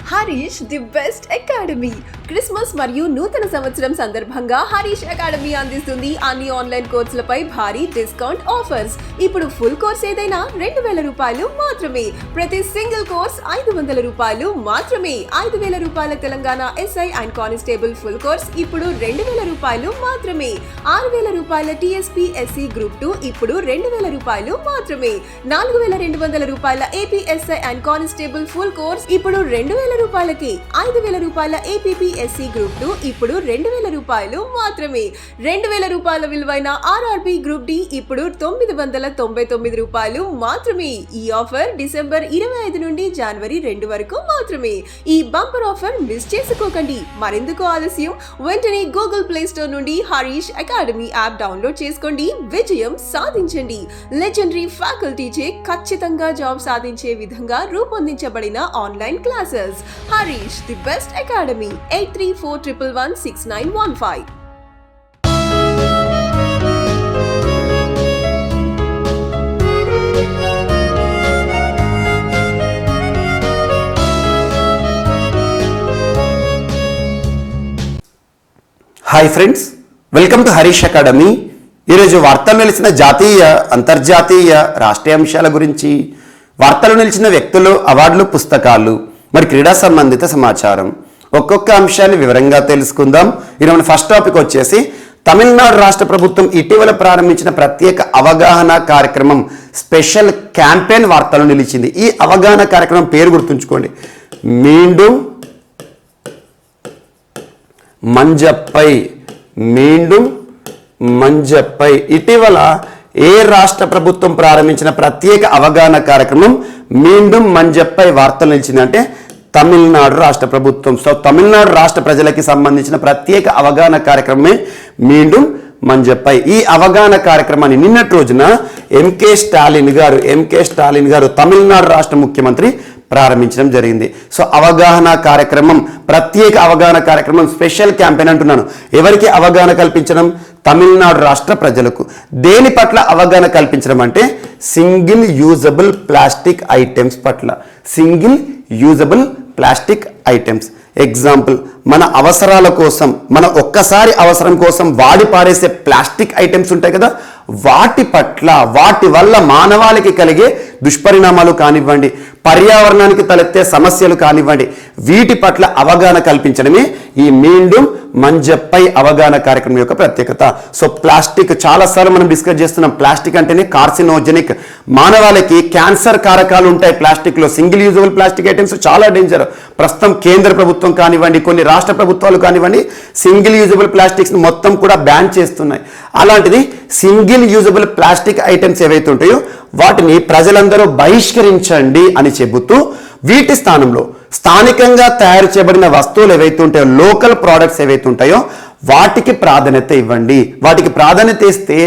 Harish the best academy Christmas మరియు నూతన సంవత్సరం సందర్భంగా హరీష్ అకాడమీ అందిస్తుంది అన్ని ఆన్లైన్ కోర్సులపై భారీ డిస్కౌంట్ ఆఫర్స్. ఇప్పుడు ఫుల్ కోర్స్ ఏదైనా 2000 రూపాయలు మాత్రమే. ప్రతి సింగిల్ కోర్స్ 500 రూపాయలు మాత్రమే. 5000 రూపాయల Telangana SI and constable full course ఇప్పుడు 2000 రూపాయలు మాత్రమే. 6000 రూపాయల టీఎస్పీ ఎస్సీ గ్రూప్ 2 ఇప్పుడు 2000 రూపాయలు మాత్రమే. 4200 రూపాయల ఏపీఎస్ఐ అండ్ కానిస్టేబుల్ ఫుల్ కోర్స్ ఇప్పుడు 2000 రూపాయలకి. 5000 రూపాయల ఏపీఎస్సీ గ్రూప్ 2 ఇప్పుడు 2000 రూపాయలు మాత్రమే. 2000 రూపాయల విలువైన ఆర్ఆర్బీ గ్రూప్ డి ఇప్పుడు 999 రూపాయలు మాత్రమే. ఈ ఆఫర్ డిసెంబర్ 25 నుండి జనవరి 2 వరకు మాత్రమే. ఈ బంపర్ ఆఫర్ మిస్ చేసుకోకండి. మరెందుకు ఆలస్యం? వెంటనే గూగుల్ ప్లే స్టోర్ నుండి హరీష్ అకాడమీ యాప్ డౌన్లోడ్ చేసుకోండి. విజయం సాధించండి. లెజెండరీ ఫ్యాకల్టీచే ఖచ్చితంగా జాబ్ సాధించే విధంగా రూపొందించబడిన online classes. Harish the best academy. 8341116915. Hi friends, welcome to Harish academy. ఈరోజు వార్తలు నిలిచిన జాతీయ, అంతర్జాతీయ, రాష్ట్రీయ అంశాల గురించి, వార్తలు నిలిచిన వ్యక్తులు, అవార్డులు, పుస్తకాలు, మరి క్రీడా సంబంధిత సమాచారం, ఒక్కొక్క అంశాన్ని వివరంగా తెలుసుకుందాం. ఈరోజు ఫస్ట్ టాపిక్ వచ్చేసి తమిళనాడు రాష్ట్ర ప్రభుత్వం ఇటీవల ప్రారంభించిన ప్రత్యేక అవగాహన కార్యక్రమం స్పెషల్ క్యాంపెయిన్ వార్తలు నిలిచింది. ఈ అవగాహన కార్యక్రమం పేరు గుర్తుంచుకోండి, మీండుం మంజప్పై. మీండుం మంజప్పై. ఇటీవల ఏ రాష్ట్ర ప్రభుత్వం ప్రారంభించిన ప్రత్యేక అవగాహన కార్యక్రమం మీండుం మంజప్పై వార్తలు నిలిచింది అంటే తమిళనాడు రాష్ట్ర ప్రభుత్వం. సో తమిళనాడు రాష్ట్ర ప్రజలకి సంబంధించిన ప్రత్యేక అవగాహన కార్యక్రమమే మీండుం మంజప్పై. ఈ అవగాహన కార్యక్రమాన్ని నిన్నటి రోజున ఎంకే స్టాలిన్ గారు తమిళనాడు రాష్ట్ర ముఖ్యమంత్రి ప్రారంభించడం జరిగింది. సో అవగాహన కార్యక్రమం, ప్రత్యేక అవగాహన కార్యక్రమం, స్పెషల్ క్యాంపెయిన్ అంటున్నాను. ఎవరికి అవగాహన కల్పించడం? తమిళనాడు రాష్ట్ర ప్రజలకు. దేని పట్ల అవగాహన కల్పించడం అంటే సింగిల్ యూజబుల్ ప్లాస్టిక్ ఐటమ్స్ పట్ల. Single usable plastic items. Example, మన అవసరాల కోసం, మన ఒక్కసారి అవసరం కోసం వాడి పారేసే ప్లాస్టిక్ ఐటమ్స్ ఉంటాయి కదా, వాటి పట్ల, వాటి వల్ల మానవాళికి కలిగే దుష్పరిణామాలు కానివ్వండి, పర్యావరణానికి తలెత్తే సమస్యలు కానివ్వండి, వీటి పట్ల అవగాహన కల్పించడమే ఈ మీండుం మంజప్పై అవగాహన కార్యక్రమం యొక్క ప్రత్యేకత. సో ప్లాస్టిక్ చాలాసార్లు మనం డిస్కస్ చేస్తున్నాం. ప్లాస్టిక్ అంటేనే కార్సినోజెనిక్, మానవాళికి క్యాన్సర్ కారకాలు ఉంటాయి ప్లాస్టిక్లో. సింగిల్ యూజబుల్ ప్లాస్టిక్ ఐటమ్స్ చాలా డేంజర్. ప్రస్తుతం కేంద్ర ప్రభుత్వం కానివ్వండి, కొన్ని రాష్ట్ర ప్రభుత్వాలు కానివ్వండి, సింగిల్ యూజబుల్ ప్లాస్టిక్స్ మొత్తం కూడా బ్యాన్ చేస్తున్నాయి. అలాంటిది సింగిల్ యూజబుల్ ప్లాస్టిక్ ఐటమ్స్ ఏవైతే ఉంటాయో వాటిని ప్రజలందరూ బహిష్కరించండి అని చెబుతూ, వీటి స్థానంలో స్థానికంగా తయారు చేయబడిన వస్తువులు ఏవైతే ఉంటాయో, లోకల్ ప్రోడక్ట్స్ ఏవైతే ఉంటాయో వాటికి ప్రాధాన్యత ఇవ్వండి. వాటికి ప్రాధాన్యత ఇస్తే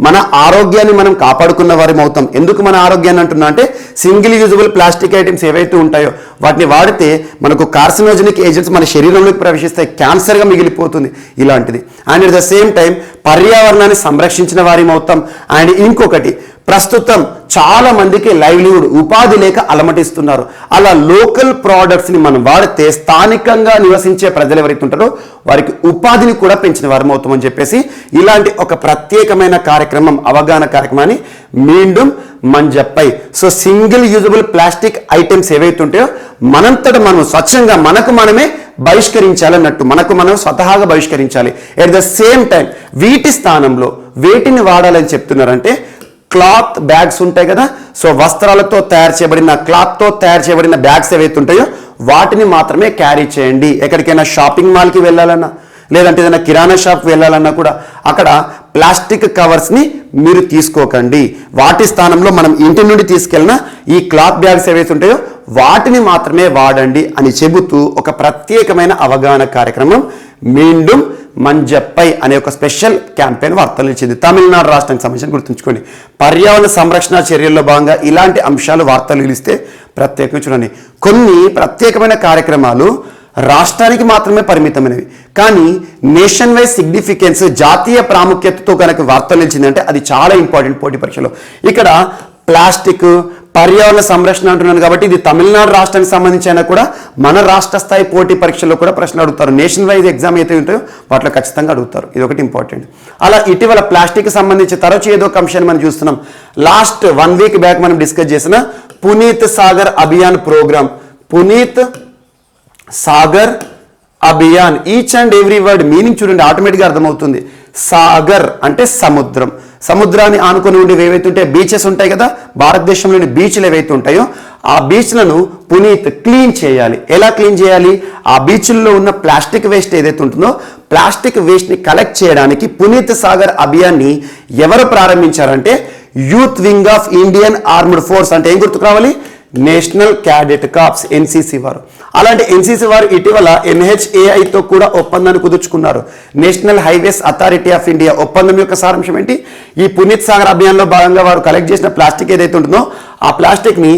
మన ఆరోగ్యాన్ని మనం కాపాడుకున్న వారి అవుతాం. ఎందుకు మన ఆరోగ్యాన్ని అంటున్నా అంటే సింగిల్ యూజబుల్ ప్లాస్టిక్ ఐటమ్స్ ఏవైతే ఉంటాయో వాటిని వాడితే మనకు కార్సినోజెనిక్ ఏజెంట్స్ మన శరీరంలోకి ప్రవేశిస్తాయి, క్యాన్సర్గా మిగిలిపోతుంది ఇలాంటిది. And at the same time పర్యావరణాన్ని సంరక్షించిన వారి అవుతాం. అండ్ ఇంకొకటి, ప్రస్తుతం చాలా మందికి లైవ్లీహుడ్, ఉపాధి లేక అలమటిస్తున్నారు. అలా లోకల్ ప్రోడక్ట్స్ని మనం వాడితే స్థానికంగా నివసించే ప్రజలు ఎవరైతే ఉంటారో వారికి ఉపాధిని కూడా పెంచిన వారం అవుతామని చెప్పేసి ఇలాంటి ఒక ప్రత్యేకమైన కార్యక్రమం, అవగాహన కార్యక్రమాన్ని Meendum Manjappai. So single usable plastic items ఏవైతే ఉంటాయో మనంతట మనం స్వచ్ఛంగా మనకు మనమే బహిష్కరించాలన్నట్టు, మనకు మనం స్వతహాగా బహిష్కరించాలి. ఎట్ ద సేమ్ టైం వీటి స్థానంలో వేటిని వాడాలని చెప్తున్నారంటే క్లాత్ బ్యాగ్స్ ఉంటాయి కదా, సో వస్త్రాలతో తయారు చేయబడిన, క్లాత్తో తయారు చేయబడిన బ్యాగ్స్ ఏవైతే ఉంటాయో వాటిని మాత్రమే క్యారీ చేయండి. ఎక్కడికైనా షాపింగ్ మాల్కి వెళ్ళాలన్నా, లేదంటే ఏదైనా కిరాణా షాప్కి వెళ్ళాలన్నా కూడా అక్కడ ప్లాస్టిక్ కవర్స్ని మీరు తీసుకోకండి. వాటి స్థానంలో మనం ఇంటి నుండి తీసుకెళ్ళిన ఈ క్లాత్ బ్యాగ్స్ ఏవైతే ఉంటాయో వాటిని మాత్రమే వాడండి అని చెబుతూ ఒక ప్రత్యేకమైన అవగాహన కార్యక్రమం మీండుం మంజప్పై అనే ఒక స్పెషల్ క్యాంపెయిన్ వార్తలు ఇచ్చింది. తమిళనాడు రాష్ట్రానికి సంబంధించి గుర్తుంచుకోండి. పర్యావరణ సంరక్షణ చర్యల్లో భాగంగా ఇలాంటి అంశాలు వార్తలు ఇస్తే ప్రత్యేకంగా చూడండి. కొన్ని ప్రత్యేకమైన కార్యక్రమాలు రాష్ట్రానికి మాత్రమే పరిమితమైనవి, కానీ నేషన్ వైజ్ సిగ్నిఫికెన్స్, జాతీయ ప్రాముఖ్యతతో కనుక వార్తలు నిలిచిందంటే అది చాలా ఇంపార్టెంట్ పోటీ పరీక్షలో. ఇక్కడ ప్లాస్టిక్, పర్యావరణ సంరక్షణ అంటున్నాను కాబట్టి ఇది తమిళనాడు రాష్ట్రానికి సంబంధించి అయినా కూడా మన రాష్ట్ర స్థాయి పోటీ పరీక్షల్లో కూడా ప్రశ్నలు అడుగుతారు. నేషనల్ వైజ్ ఎగ్జామ్ అయితే ఉంటాయో వాటిలో ఖచ్చితంగా అడుగుతారు. ఇది ఒకటి ఇంపార్టెంట్. అలా ఇటీవల ప్లాస్టిక్ సంబంధించి తరచూ ఏదో ఒక అంశాన్ని మనం చూస్తున్నాం. లాస్ట్ 1 వీక్ బ్యాక్ మనం డిస్కస్ చేసిన Puneet Sagar Abhiyan programme. Puneet Sagar Abhiyan, each and every word meaning చూడండి, ఆటోమేటిక్గా అర్థమవుతుంది. సాగర్ అంటే సముద్రం, సముద్రాన్ని ఆనుకొని ఉండి ఏవైతే ఉంటాయో బీచెస్ ఉంటాయి కదా, భారతదేశంలోని బీచ్లు ఏవైతే ఉంటాయో ఆ బీచ్లను పునీత్ క్లీన్ చేయాలి. ఎలా క్లీన్ చేయాలి? ఆ బీచ్ల్లో ఉన్న ప్లాస్టిక్ వేస్ట్ ఏదైతే ఉంటుందో ప్లాస్టిక్ వేస్ట్ని కలెక్ట్ చేయడానికి పునీత్ సాగర్ అభియాన్ని ఎవరు ప్రారంభించారంటే youth wing of Indian armed force. అంటే ఏం గుర్తుకు రావాలి? నేషనల్ క్యాడెట్ కార్ప్స్, ఎన్సీసీ వారు. అలాంటి ఎన్సీసీ వారు ఇటీవల NHAIతో కూడా ఒప్పందాన్ని కుదుర్చుకున్నారు. National highways authority of India. ఒప్పందం యొక్క సారాంశం ఏంటి? ఈ పునీత్ సాగర్ అభియాన్లో భాగంగా వారు కలెక్ట్ చేసిన ప్లాస్టిక్ ఏదైతే ఉంటుందో ఆ ప్లాస్టిక్ని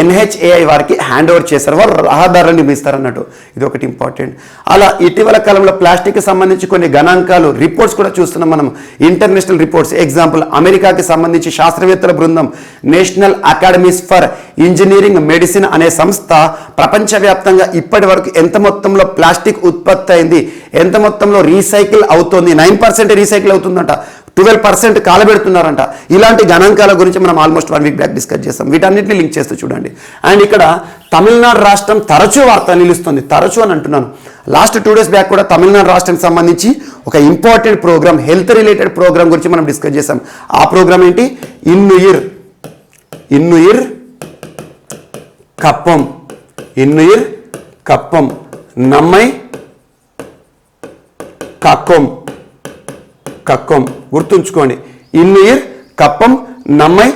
NHAI వారికి హ్యాండ్ ఓవర్ చేశారు. వారు రహదారులను నిర్మిస్తారన్నట్టు. ఇది ఒకటి ఇంపార్టెంట్. అలా ఇటీవల కాలంలో ప్లాస్టిక్కి సంబంధించి కొన్ని గణాంకాలు, రిపోర్ట్స్ కూడా చూస్తున్నాం మనం, ఇంటర్నేషనల్ రిపోర్ట్స్. ఎగ్జాంపుల్, అమెరికాకి సంబంధించి శాస్త్రవేత్తల బృందం national academies for engineering medicine అనే సంస్థ ప్రపంచవ్యాప్తంగా ఇప్పటి వరకు ఎంత మొత్తంలో ప్లాస్టిక్ ఉత్పత్తి అయింది, ఎంత మొత్తంలో రీసైకిల్ అవుతుంది, 9% రీసైకిల్ అవుతుందంట, 12% కాలబెడుతున్నారంట. ఇలాంటి గణాంకాల గురించి మనం ఆల్మోస్ట్ 1 వీక్ బ్యాక్ డిస్కస్ చేస్తాం. వీటన్నిటిని లింక్ చేస్తూ చూడండి. అండ్ ఇక్కడ తమిళనాడు రాష్ట్రం తరచూ వార్త నిలుస్తుంది. తరచూ అని అంటున్నాను. లాస్ట్ 2 డేస్ బ్యాక్ కూడా తమిళనాడు రాష్ట్రానికి సంబంధించి ఒక important programme, health related programme గురించి మనం డిస్కస్ చేస్తాం. ఆ ప్రోగ్రామ్ ఏంటి? ఇన్నుయిర్ కప్పం. ఇన్నుయిర్ కప్పం, నమ్మై కక్కం. కక్కం గుర్తుంచుకోండి. ఇన్నుయిర్ కప్పం నమ్మై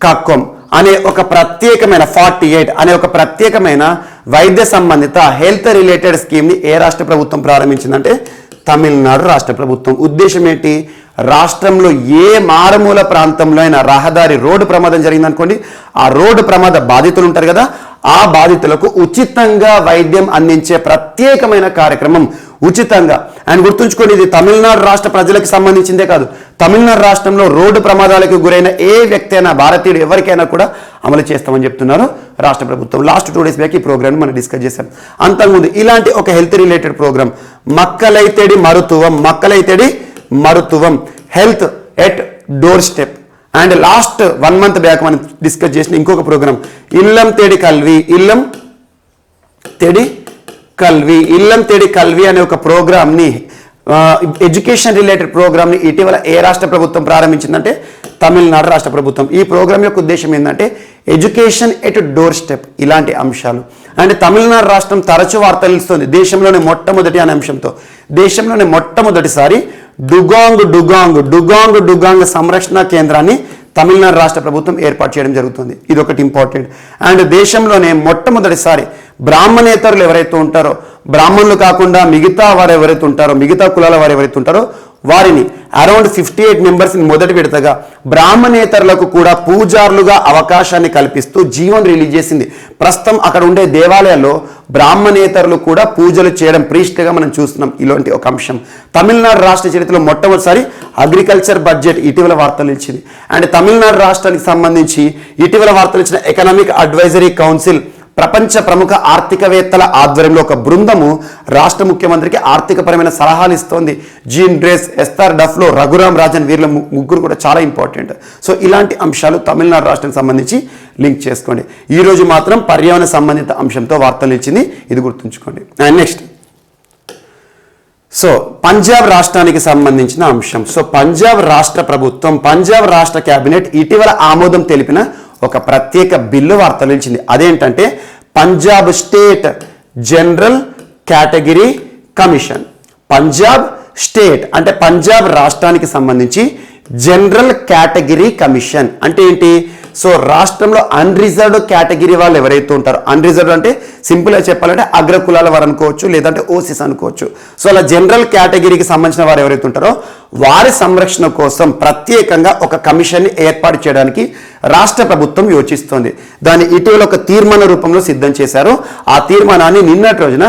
కక్కం అనే ఒక ప్రత్యేకమైన 48 అనే ఒక ప్రత్యేకమైన వైద్య సంబంధిత హెల్త్ రిలేటెడ్ స్కీమ్ని ఏ రాష్ట్ర ప్రభుత్వం ప్రారంభించిందంటే తమిళనాడు రాష్ట్ర ప్రభుత్వం. ఉద్దేశం ఏంటి? రాష్ట్రంలో ఏ మారుమూల ప్రాంతంలో అయినా రహదారి రోడ్డు ప్రమాదం జరిగిందనుకోండి, ఆ రోడ్డు ప్రమాద బాధితులు ఉంటారు కదా, ఆ బాధితులకు ఉచితంగా వైద్యం అందించే ప్రత్యేకమైన కార్యక్రమం. ఉచితంగా. అండ్ గుర్తుంచుకోండి, ఇది తమిళనాడు రాష్ట్ర ప్రజలకు సంబంధించిందే కాదు, తమిళనాడు రాష్ట్రంలో రోడ్డు ప్రమాదాలకు గురైన ఏ వ్యక్తి అయినా, భారతీయుడు ఎవరికైనా కూడా అమలు చేస్తామని చెప్తున్నారు రాష్ట్ర ప్రభుత్వం. లాస్ట్ 2 డేస్ బ్యాక్ ఈ ప్రోగ్రామ్ మనం డిస్కస్ చేశాం. అంతకుముందు ఇలాంటి ఒక హెల్త్ రిలేటెడ్ ప్రోగ్రామ్ మక్కలైతేడి మరుతువం, health at door step. And last 1 month back మనం డిస్కస్ చేసిన ఇంకొక ప్రోగ్రామ్ ఇల్లం తేడి కల్వి అనే ఒక ప్రోగ్రామ్ని, ఎడ్యుకేషన్ రిలేటెడ్ ప్రోగ్రామ్ని ఇటీవల ఏ రాష్ట్ర ప్రభుత్వం ప్రారంభించిందంటే తమిళనాడు రాష్ట్ర ప్రభుత్వం. ఈ ప్రోగ్రామ్ యొక్క ఉద్దేశం ఏంటంటే ఎడ్యుకేషన్ ఎట్ డోర్ స్టెప్, ఇలాంటి అంశాలు. అండ్ తమిళనాడు రాష్ట్రం తరచూ వార్తలు ఇస్తుంది దేశంలోనే మొట్టమొదటి అనే అంశంతో. దేశంలోనే మొట్టమొదటిసారి డుగాంగ్ సంరక్షణ కేంద్రాన్ని తమిళనాడు రాష్ట్ర ప్రభుత్వం ఏర్పాటు చేయడం జరుగుతుంది. ఇది ఒకటి ఇంపార్టెంట్. అండ్ దేశంలోనే మొట్టమొదటిసారి బ్రాహ్మణేతరులు ఎవరైతే ఉంటారో, బ్రాహ్మణులు కాకుండా మిగతా వారు ఎవరైతే ఉంటారో, మిగతా కులాల వారు ఎవరైతే ఉంటారో వారిని అరౌండ్ 58 మెంబర్స్ని మొదటి విడతగా బ్రాహ్మణేతరులకు కూడా పూజారులుగా అవకాశాన్ని కల్పిస్తూ జీవన్ రిలీజ్ చేసింది. ప్రస్తుతం అక్కడ ఉండే దేవాలయాల్లో బ్రాహ్మణేతరులు కూడా పూజలు చేయడం ప్రీస్ట్గా మనం చూస్తున్నాం. ఇలాంటి ఒక అంశం తమిళనాడు రాష్ట్ర చరిత్రలో మొట్టమొదటిసారి అగ్రికల్చర్ బడ్జెట్ ఇటీవల వార్తలు ఇచ్చింది. అండ్ తమిళనాడు రాష్ట్రానికి సంబంధించి ఇటీవల వార్తలు ఇచ్చిన ఎకనామిక్ అడ్వైజరీ కౌన్సిల్, ప్రపంచ ప్రముఖ ఆర్థికవేత్తల ఆధ్వర్యంలో ఒక బృందము రాష్ట్ర ముఖ్యమంత్రికి ఆర్థికపరమైన సలహాలు ఇస్తోంది. Jean Dreze, Esther Duflo, Raghuram Rajan, వీళ్ళ ముగ్గురు కూడా చాలా ఇంపార్టెంట్. సో ఇలాంటి అంశాలు తమిళనాడు రాష్ట్రానికి సంబంధించి లింక్ చేసుకోండి. ఈరోజు మాత్రం పర్యావరణ సంబంధిత అంశంతో వార్తలు ఇచ్చింది, ఇది గుర్తుంచుకోండి. అండ్ నెక్స్ట్ సో పంజాబ్ రాష్ట్రానికి సంబంధించిన అంశం. సో పంజాబ్ రాష్ట్ర ప్రభుత్వం, పంజాబ్ రాష్ట్ర కేబినెట్ ఇటీవల ఆమోదం తెలిపిన ఒక ప్రత్యేక బిల్లు వార్తలు ఇచ్చింది. అదేంటంటే Punjab state general category commission. Punjab state అంటే పంజాబ్ రాష్ట్రానికి సంబంధించి జనరల్ కేటగిరీ కమిషన్ అంటే ఏంటి? సో రాష్ట్రంలో అన్రిజర్వ్డ్ కేటగిరీ వాళ్ళు ఎవరైతే ఉంటారో, అన్రిజర్వ్డ్ అంటే సింపుల్గా చెప్పాలంటే అగ్రకులాల వారు అనుకోవచ్చు, లేదంటే ఓసీస్ అనుకోవచ్చు. సో అలా జనరల్ కేటగిరీకి సంబంధించిన వారు ఎవరైతే ఉంటారో వారి సంరక్షణ కోసం ప్రత్యేకంగా ఒక కమిషన్ని ఏర్పాటు చేయడానికి రాష్ట్ర ప్రభుత్వం యోచిస్తోంది. దాన్ని ఇటీవల ఒక తీర్మాన రూపంలో సిద్ధం చేశారు. ఆ తీర్మానాన్ని నిన్నటి రోజున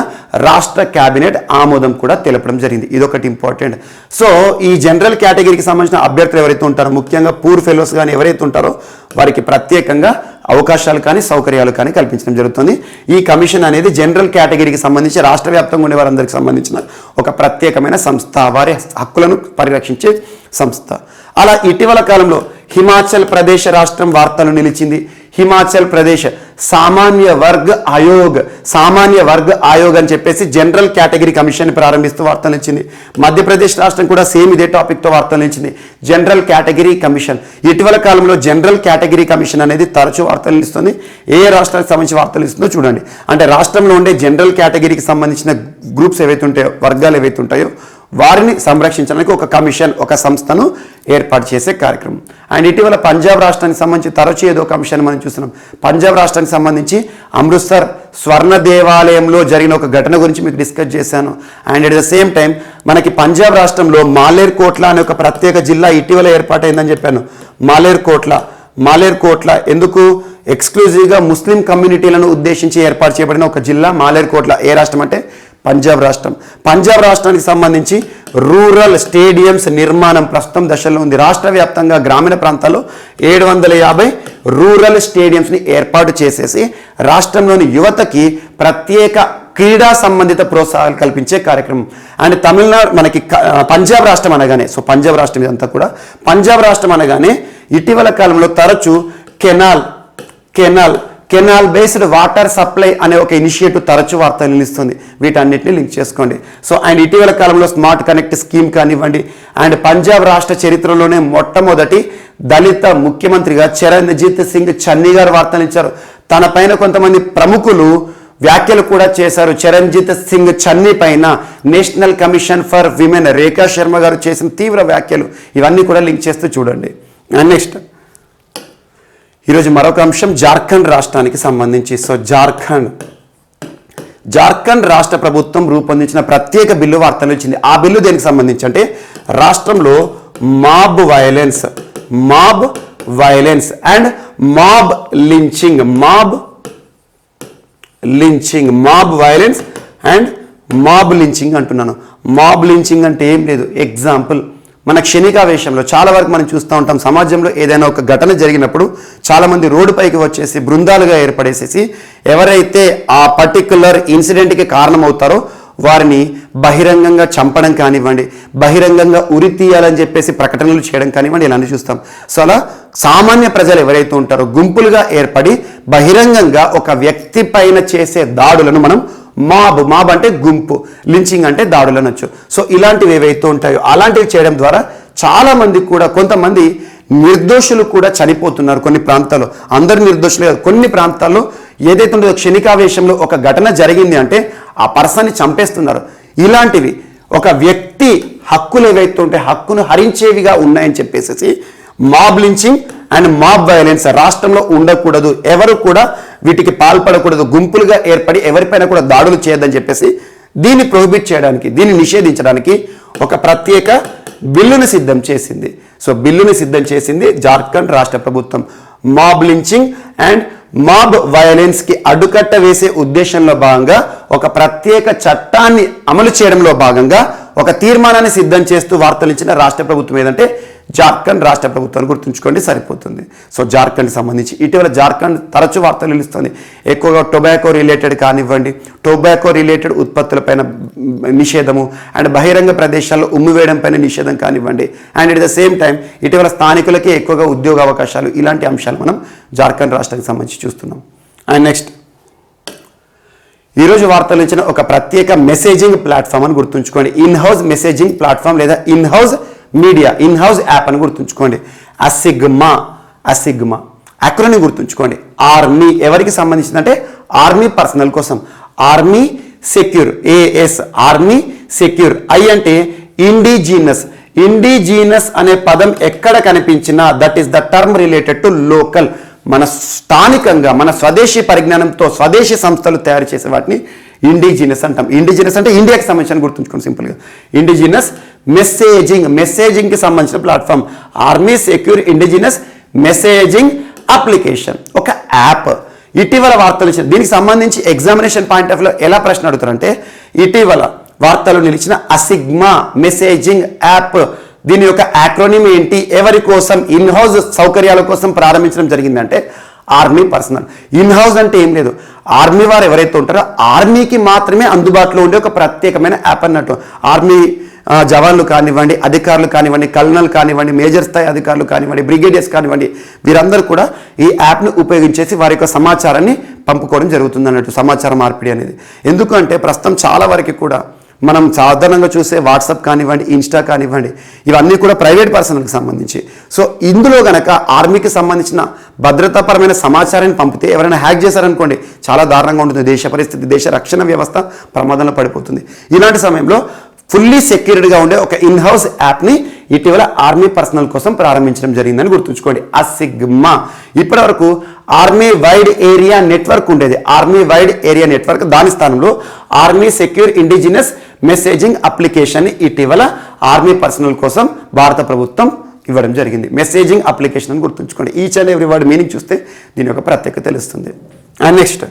రాష్ట్ర కేబినెట్ ఆమోదం కూడా తెలపడం జరిగింది. ఇదొకటి ఇంపార్టెంట్. సో ఈ జనరల్ కేటగిరీకి సంబంధించిన అభ్యర్థులు ఎవరైతే ఉంటారో, ముఖ్యంగా పూర్ ఫెలోస్ కానీ ఎవరైతే ఉంటారో వారికి ప్రత్యేకంగా అవకాశాలు కానీ సౌకర్యాలు కానీ కల్పించడం జరుగుతుంది. ఈ కమిషన్ అనేది జనరల్ కేటగిరీకి సంబంధించి రాష్ట్ర వ్యాప్తంగా ఉండే వారందరికీ సంబంధించిన ఒక ప్రత్యేకమైన సంస్థ, వారి హక్కులను పరిరక్షించే సంస్థ. అలా ఇటీవల కాలంలో హిమాచల్ ప్రదేశ్ రాష్ట్రం వార్తలు నిలిచింది. హిమాచల్ ప్రదేశ్ సామాన్య వర్గ్ ఆయోగ్ అని చెప్పేసి జనరల్ కేటగిరీ కమిషన్ ప్రారంభిస్తూ వార్తలు ఇచ్చింది. మధ్యప్రదేశ్ రాష్ట్రం కూడా సేమ్ ఇదే టాపిక్తో వార్తలు ఇచ్చింది, జనరల్ కేటగిరీ కమిషన్. ఇటీవల కాలంలో జనరల్ కేటగిరీ కమిషన్ అనేది తరచూ వార్తలు ఇస్తుంది. ఏ రాష్ట్రానికి సంబంధించి వార్తలు ఇస్తుందో చూడండి. అంటే రాష్ట్రంలో ఉండే జనరల్ కేటగిరీకి సంబంధించిన గ్రూప్స్ ఏవైతే ఉంటాయో, వర్గాలు ఏవైతే ఉంటాయో వారిని సంరక్షించడానికి ఒక కమిషన్, ఒక సంస్థను ఏర్పాటు చేసే కార్యక్రమం. అండ్ ఇటీవల పంజాబ్ రాష్ట్రానికి సంబంధించి తరచూ ఏదో కమిషన్ మనం చూస్తున్నాం. పంజాబ్ రాష్ట్రానికి సంబంధించి అమృత్సర్ స్వర్ణ దేవాలయంలో జరిగిన ఒక ఘటన గురించి మీకు డిస్కస్ చేశాను. And at the same time మనకి పంజాబ్ రాష్ట్రంలో మాలేర్ కోట్లా అనే ఒక ప్రత్యేక జిల్లా ఇటీవల ఏర్పాటైందని చెప్పాను. మాలేర్ కోట్లా ఎందుకు? ఎక్స్క్లూజివ్గా ముస్లిం కమ్యూనిటీలను ఉద్దేశించి ఏర్పాటు చేయబడిన ఒక జిల్లా మాలేర్ కోట్లా. ఏ రాష్ట్రం అంటే పంజాబ్ రాష్ట్రం. పంజాబ్ రాష్ట్రానికి సంబంధించి రూరల్ స్టేడియంస్ నిర్మాణం ప్రస్తుతం దశలో ఉంది. రాష్ట్ర వ్యాప్తంగా గ్రామీణ ప్రాంతాల్లో 750 రూరల్ స్టేడియంస్ని ఏర్పాటు చేసేసి రాష్ట్రంలోని యువతకి ప్రత్యేక క్రీడా సంబంధిత ప్రోత్సాహాలు కల్పించే కార్యక్రమం. అండ్ తమిళనాడు మనకి పంజాబ్ రాష్ట్రం అనగానే, సో పంజాబ్ రాష్ట్రం ఇదంతా కూడా పంజాబ్ రాష్ట్రం అనగానే ఇటీవల కాలంలో తరచూ కెనాల్ బేస్డ్ వాటర్ సప్లై అనే ఒక ఇనిషియేటివ్ తరచూ వార్తలు నిలుస్తుంది. వీటన్నిటిని లింక్ చేసుకోండి. సో అండ్ ఇటీవల కాలంలో స్మార్ట్ కనెక్ట్ స్కీమ్ కానివ్వండి, అండ్ పంజాబ్ రాష్ట్ర చరిత్రలోనే మొట్టమొదటి దళిత ముఖ్యమంత్రిగా చరణ్జీత్ సింగ్ చన్నీ గారు వార్తలు ఇచ్చారు. తన పైన కొంతమంది ప్రముఖులు వ్యాఖ్యలు కూడా చేశారు. చరణ్జీత్ సింగ్ చన్నీ పైన నేషనల్ కమిషన్ ఫర్ విమెన్ రేఖా శర్మ గారు చేసిన తీవ్ర వ్యాఖ్యలు, ఇవన్నీ కూడా లింక్ చేస్తూ చూడండి. అండ్ నెక్స్ట్ ఈరోజు మరొక అంశం జార్ఖండ్ రాష్ట్రానికి సంబంధించి. సో జార్ఖండ్ రాష్ట్ర ప్రభుత్వం రూపొందించిన ప్రత్యేక బిల్లు వార్తలు ఇచ్చింది. ఆ బిల్లు దేనికి సంబంధించి అంటే రాష్ట్రంలో mob violence and mob violence and mob lynching అంటున్నాను. మాబ్ లించింగ్ అంటే ఏం లేదు, ఎగ్జాంపుల్ మన క్షణికావేశంలో చాలా వరకు మనం చూస్తూ ఉంటాం. సమాజంలో ఏదైనా ఒక ఘటన జరిగినప్పుడు చాలామంది రోడ్డుపైకి వచ్చేసి బృందాలుగా ఏర్పడేసేసి ఎవరైతే ఆ పర్టిక్యులర్ ఇన్సిడెంట్కి కారణమవుతారో వారిని బహిరంగంగా చంపడం కానివ్వండి, బహిరంగంగా ఉరి తీయాలని చెప్పేసి ప్రకటనలు చేయడం కానివ్వండి, ఇలాంటి చూస్తాం. సో అలా సామాన్య ప్రజలు ఎవరైతే ఉంటారో గుంపులుగా ఏర్పడి బహిరంగంగా ఒక వ్యక్తి పైన చేసే దాడులను మనం మాబ్ అంటే గుంపు, లించింగ్ అంటే దాడులు అనొచ్చు. సో ఇలాంటివి ఏవైతే ఉంటాయో అలాంటివి చేయడం ద్వారా చాలా మంది కూడా, కొంతమంది నిర్దోషులు కూడా చనిపోతున్నారు కొన్ని ప్రాంతాల్లో. అందరు నిర్దోషులు కాదు, కొన్ని ప్రాంతాల్లో ఏదైతే ఉందో క్షణికావేశంలో ఒక ఘటన జరిగింది అంటే ఆ పర్సన్ని చంపేస్తున్నారు. ఇలాంటివి ఒక వ్యక్తి హక్కులు ఏవైతే ఉంటే హక్కును హరించేవిగా ఉన్నాయని చెప్పేసి mob lynching and mob violence రాష్ట్రంలో ఉండకూడదు, ఎవరు కూడా వీటికి పాల్పడకూడదు, గుంపులుగా ఏర్పడి ఎవరిపైన కూడా దాడులు చేయొద్దని చెప్పేసి దీన్ని ప్రొహిబిట్ చేయడానికి, దీన్ని నిషేధించడానికి ఒక ప్రత్యేక బిల్లును సిద్ధం చేసింది. సో బిల్లుని సిద్ధం చేసింది జార్ఖండ్ రాష్ట్ర ప్రభుత్వం. Mob lynching and mob violence కి అడ్డుకట్ట వేసే ఉద్దేశంలో భాగంగా ఒక ప్రత్యేక చట్టాన్ని అమలు చేయడంలో భాగంగా ఒక తీర్మానాన్ని సిద్ధం చేస్తూ వార్తలు ఇచ్చిన రాష్ట్ర ప్రభుత్వం ఏదంటే జార్ఖండ్ రాష్ట్ర ప్రభుత్వాన్ని గుర్తుంచుకోండి సరిపోతుంది. సో జార్ఖండ్ సంబంధించి ఇటీవల జార్ఖండ్ తరచూ వార్తలు నిలుస్తుంది. ఎక్కువగా టొబాకో రిలేటెడ్ కానివ్వండి, టొబాకో రిలేటెడ్ ఉత్పత్తులపైన నిషేధము అండ్ బహిరంగ ప్రదేశాల్లో ఉమ్మివేయడం పైన నిషేధం కానివ్వండి, and at the same time ఇటీవల స్థానికులకే ఎక్కువగా ఉద్యోగ అవకాశాలు, ఇలాంటి అంశాలు మనం జార్ఖండ్ రాష్ట్రానికి సంబంధించి చూస్తున్నాం. అండ్ నెక్స్ట్ ఈరోజు వార్తలు ఇచ్చిన ఒక ప్రత్యేక మెసేజింగ్ ప్లాట్ఫామ్ అని గుర్తుంచుకోండి. ఇన్ హౌస్ మెసేజింగ్ ప్లాట్ఫామ్ లేదా in house media, in house app అని గుర్తుంచుకోండి. అసిగ్మా అక్రోనిం గుర్తుంచుకోండి. ఆర్మీ ఎవరికి సంబంధించిందంటే ఆర్మీ పర్సనల్ కోసం. Army secure, AS army secure. I అంటే ఇండిజీనస్ అనే పదం ఎక్కడ కనిపించినా that is the term related to local, మన స్థానికంగా మన స్వదేశీ పరిజ్ఞానంతో స్వదేశీ సంస్థలు తయారు చేసే వాటిని ఇండిజినస్ అంటాం. ఇండిజినస్ అంటే ఇండియాకి సంబంధించిన గుర్తుంచుకోండి సింపుల్గా. ఇండిజినస్ మెసేజింగ్కి సంబంధించిన platform army secure indigenous messaging application, ఒక యాప్. ఇటీవల వార్తలు ఇచ్చిన దీనికి సంబంధించి ఎగ్జామినేషన్ పాయింట్ ఆఫ్ లో ఎలా ప్రశ్న అడుగుతారంటే ఇటీవల వార్తలు నిలిచిన అసిగ్మా మెసేజింగ్ యాప్, దీని యొక్క యాక్రోనిమ్ ఏంటి, ఎవరి కోసం, ఇన్ హౌస్ సౌకర్యాల కోసం ప్రారంభించడం జరిగిందంటే ఆర్మీ పర్సనల్. ఇన్ హౌస్ అంటే ఏం లేదు, ఆర్మీ వారు ఎవరైతే ఉంటారో ఆర్మీకి మాత్రమే అందుబాటులో ఉండే ఒక ప్రత్యేకమైన యాప్ అన్నట్టు. ఆర్మీ జవాన్లు కానివ్వండి, అధికారులు కానివ్వండి, కల్నల్ కానివ్వండి, మేజర్ స్థాయి అధికారులు కానివ్వండి, బ్రిగేడియర్స్ కానివ్వండి, వీరందరూ కూడా ఈ యాప్ను ఉపయోగించేసి వారి యొక్క సమాచారాన్ని పంపుకోవడం జరుగుతుంది అన్నట్టు, సమాచార మార్పిడి అనేది. ఎందుకంటే ప్రస్తుతం చాలా వరకు కూడా మనం సాధారణంగా చూసే వాట్సాప్ కానివ్వండి, ఇన్స్టా కానివ్వండి, ఇవన్నీ కూడా ప్రైవేట్ పర్సన్కి సంబంధించి. సో ఇందులో గనక ఆర్మీకి సంబంధించిన భద్రతాపరమైన సమాచారాన్ని పంపితే ఎవరైనా హ్యాక్ చేశారనుకోండి చాలా దారుణంగా ఉంటుంది. దేశ పరిస్థితి, దేశ రక్షణ వ్యవస్థ ప్రమాదంలో పడిపోతుంది. ఇలాంటి సమయంలో ఫుల్లీ సెక్యూర్డ్గా ఉండే ఒక ఇన్ హౌస్ యాప్ని ఇటీవల ఆర్మీ పర్సనల్ కోసం ప్రారంభించడం జరిగిందని గుర్తుంచుకోండి. అసిగ్మా. ఇప్పటి వరకు ఆర్మీ వైడ్ ఏరియా నెట్వర్క్ ఉండేది, ఆర్మీ వైడ్ ఏరియా నెట్వర్క్. దాని స్థానంలో army secure indigenous messaging application ఇటీవల ఆర్మీ పర్సనల్ కోసం భారత ప్రభుత్వం ఇవ్వడం జరిగింది. మెసేజింగ్ అప్లికేషన్ అని గుర్తుంచుకోండి. Each and every word meaning చూస్తే దీని యొక్క ప్రత్యేకత తెలుస్తుంది. అండ్ నెక్స్ట్,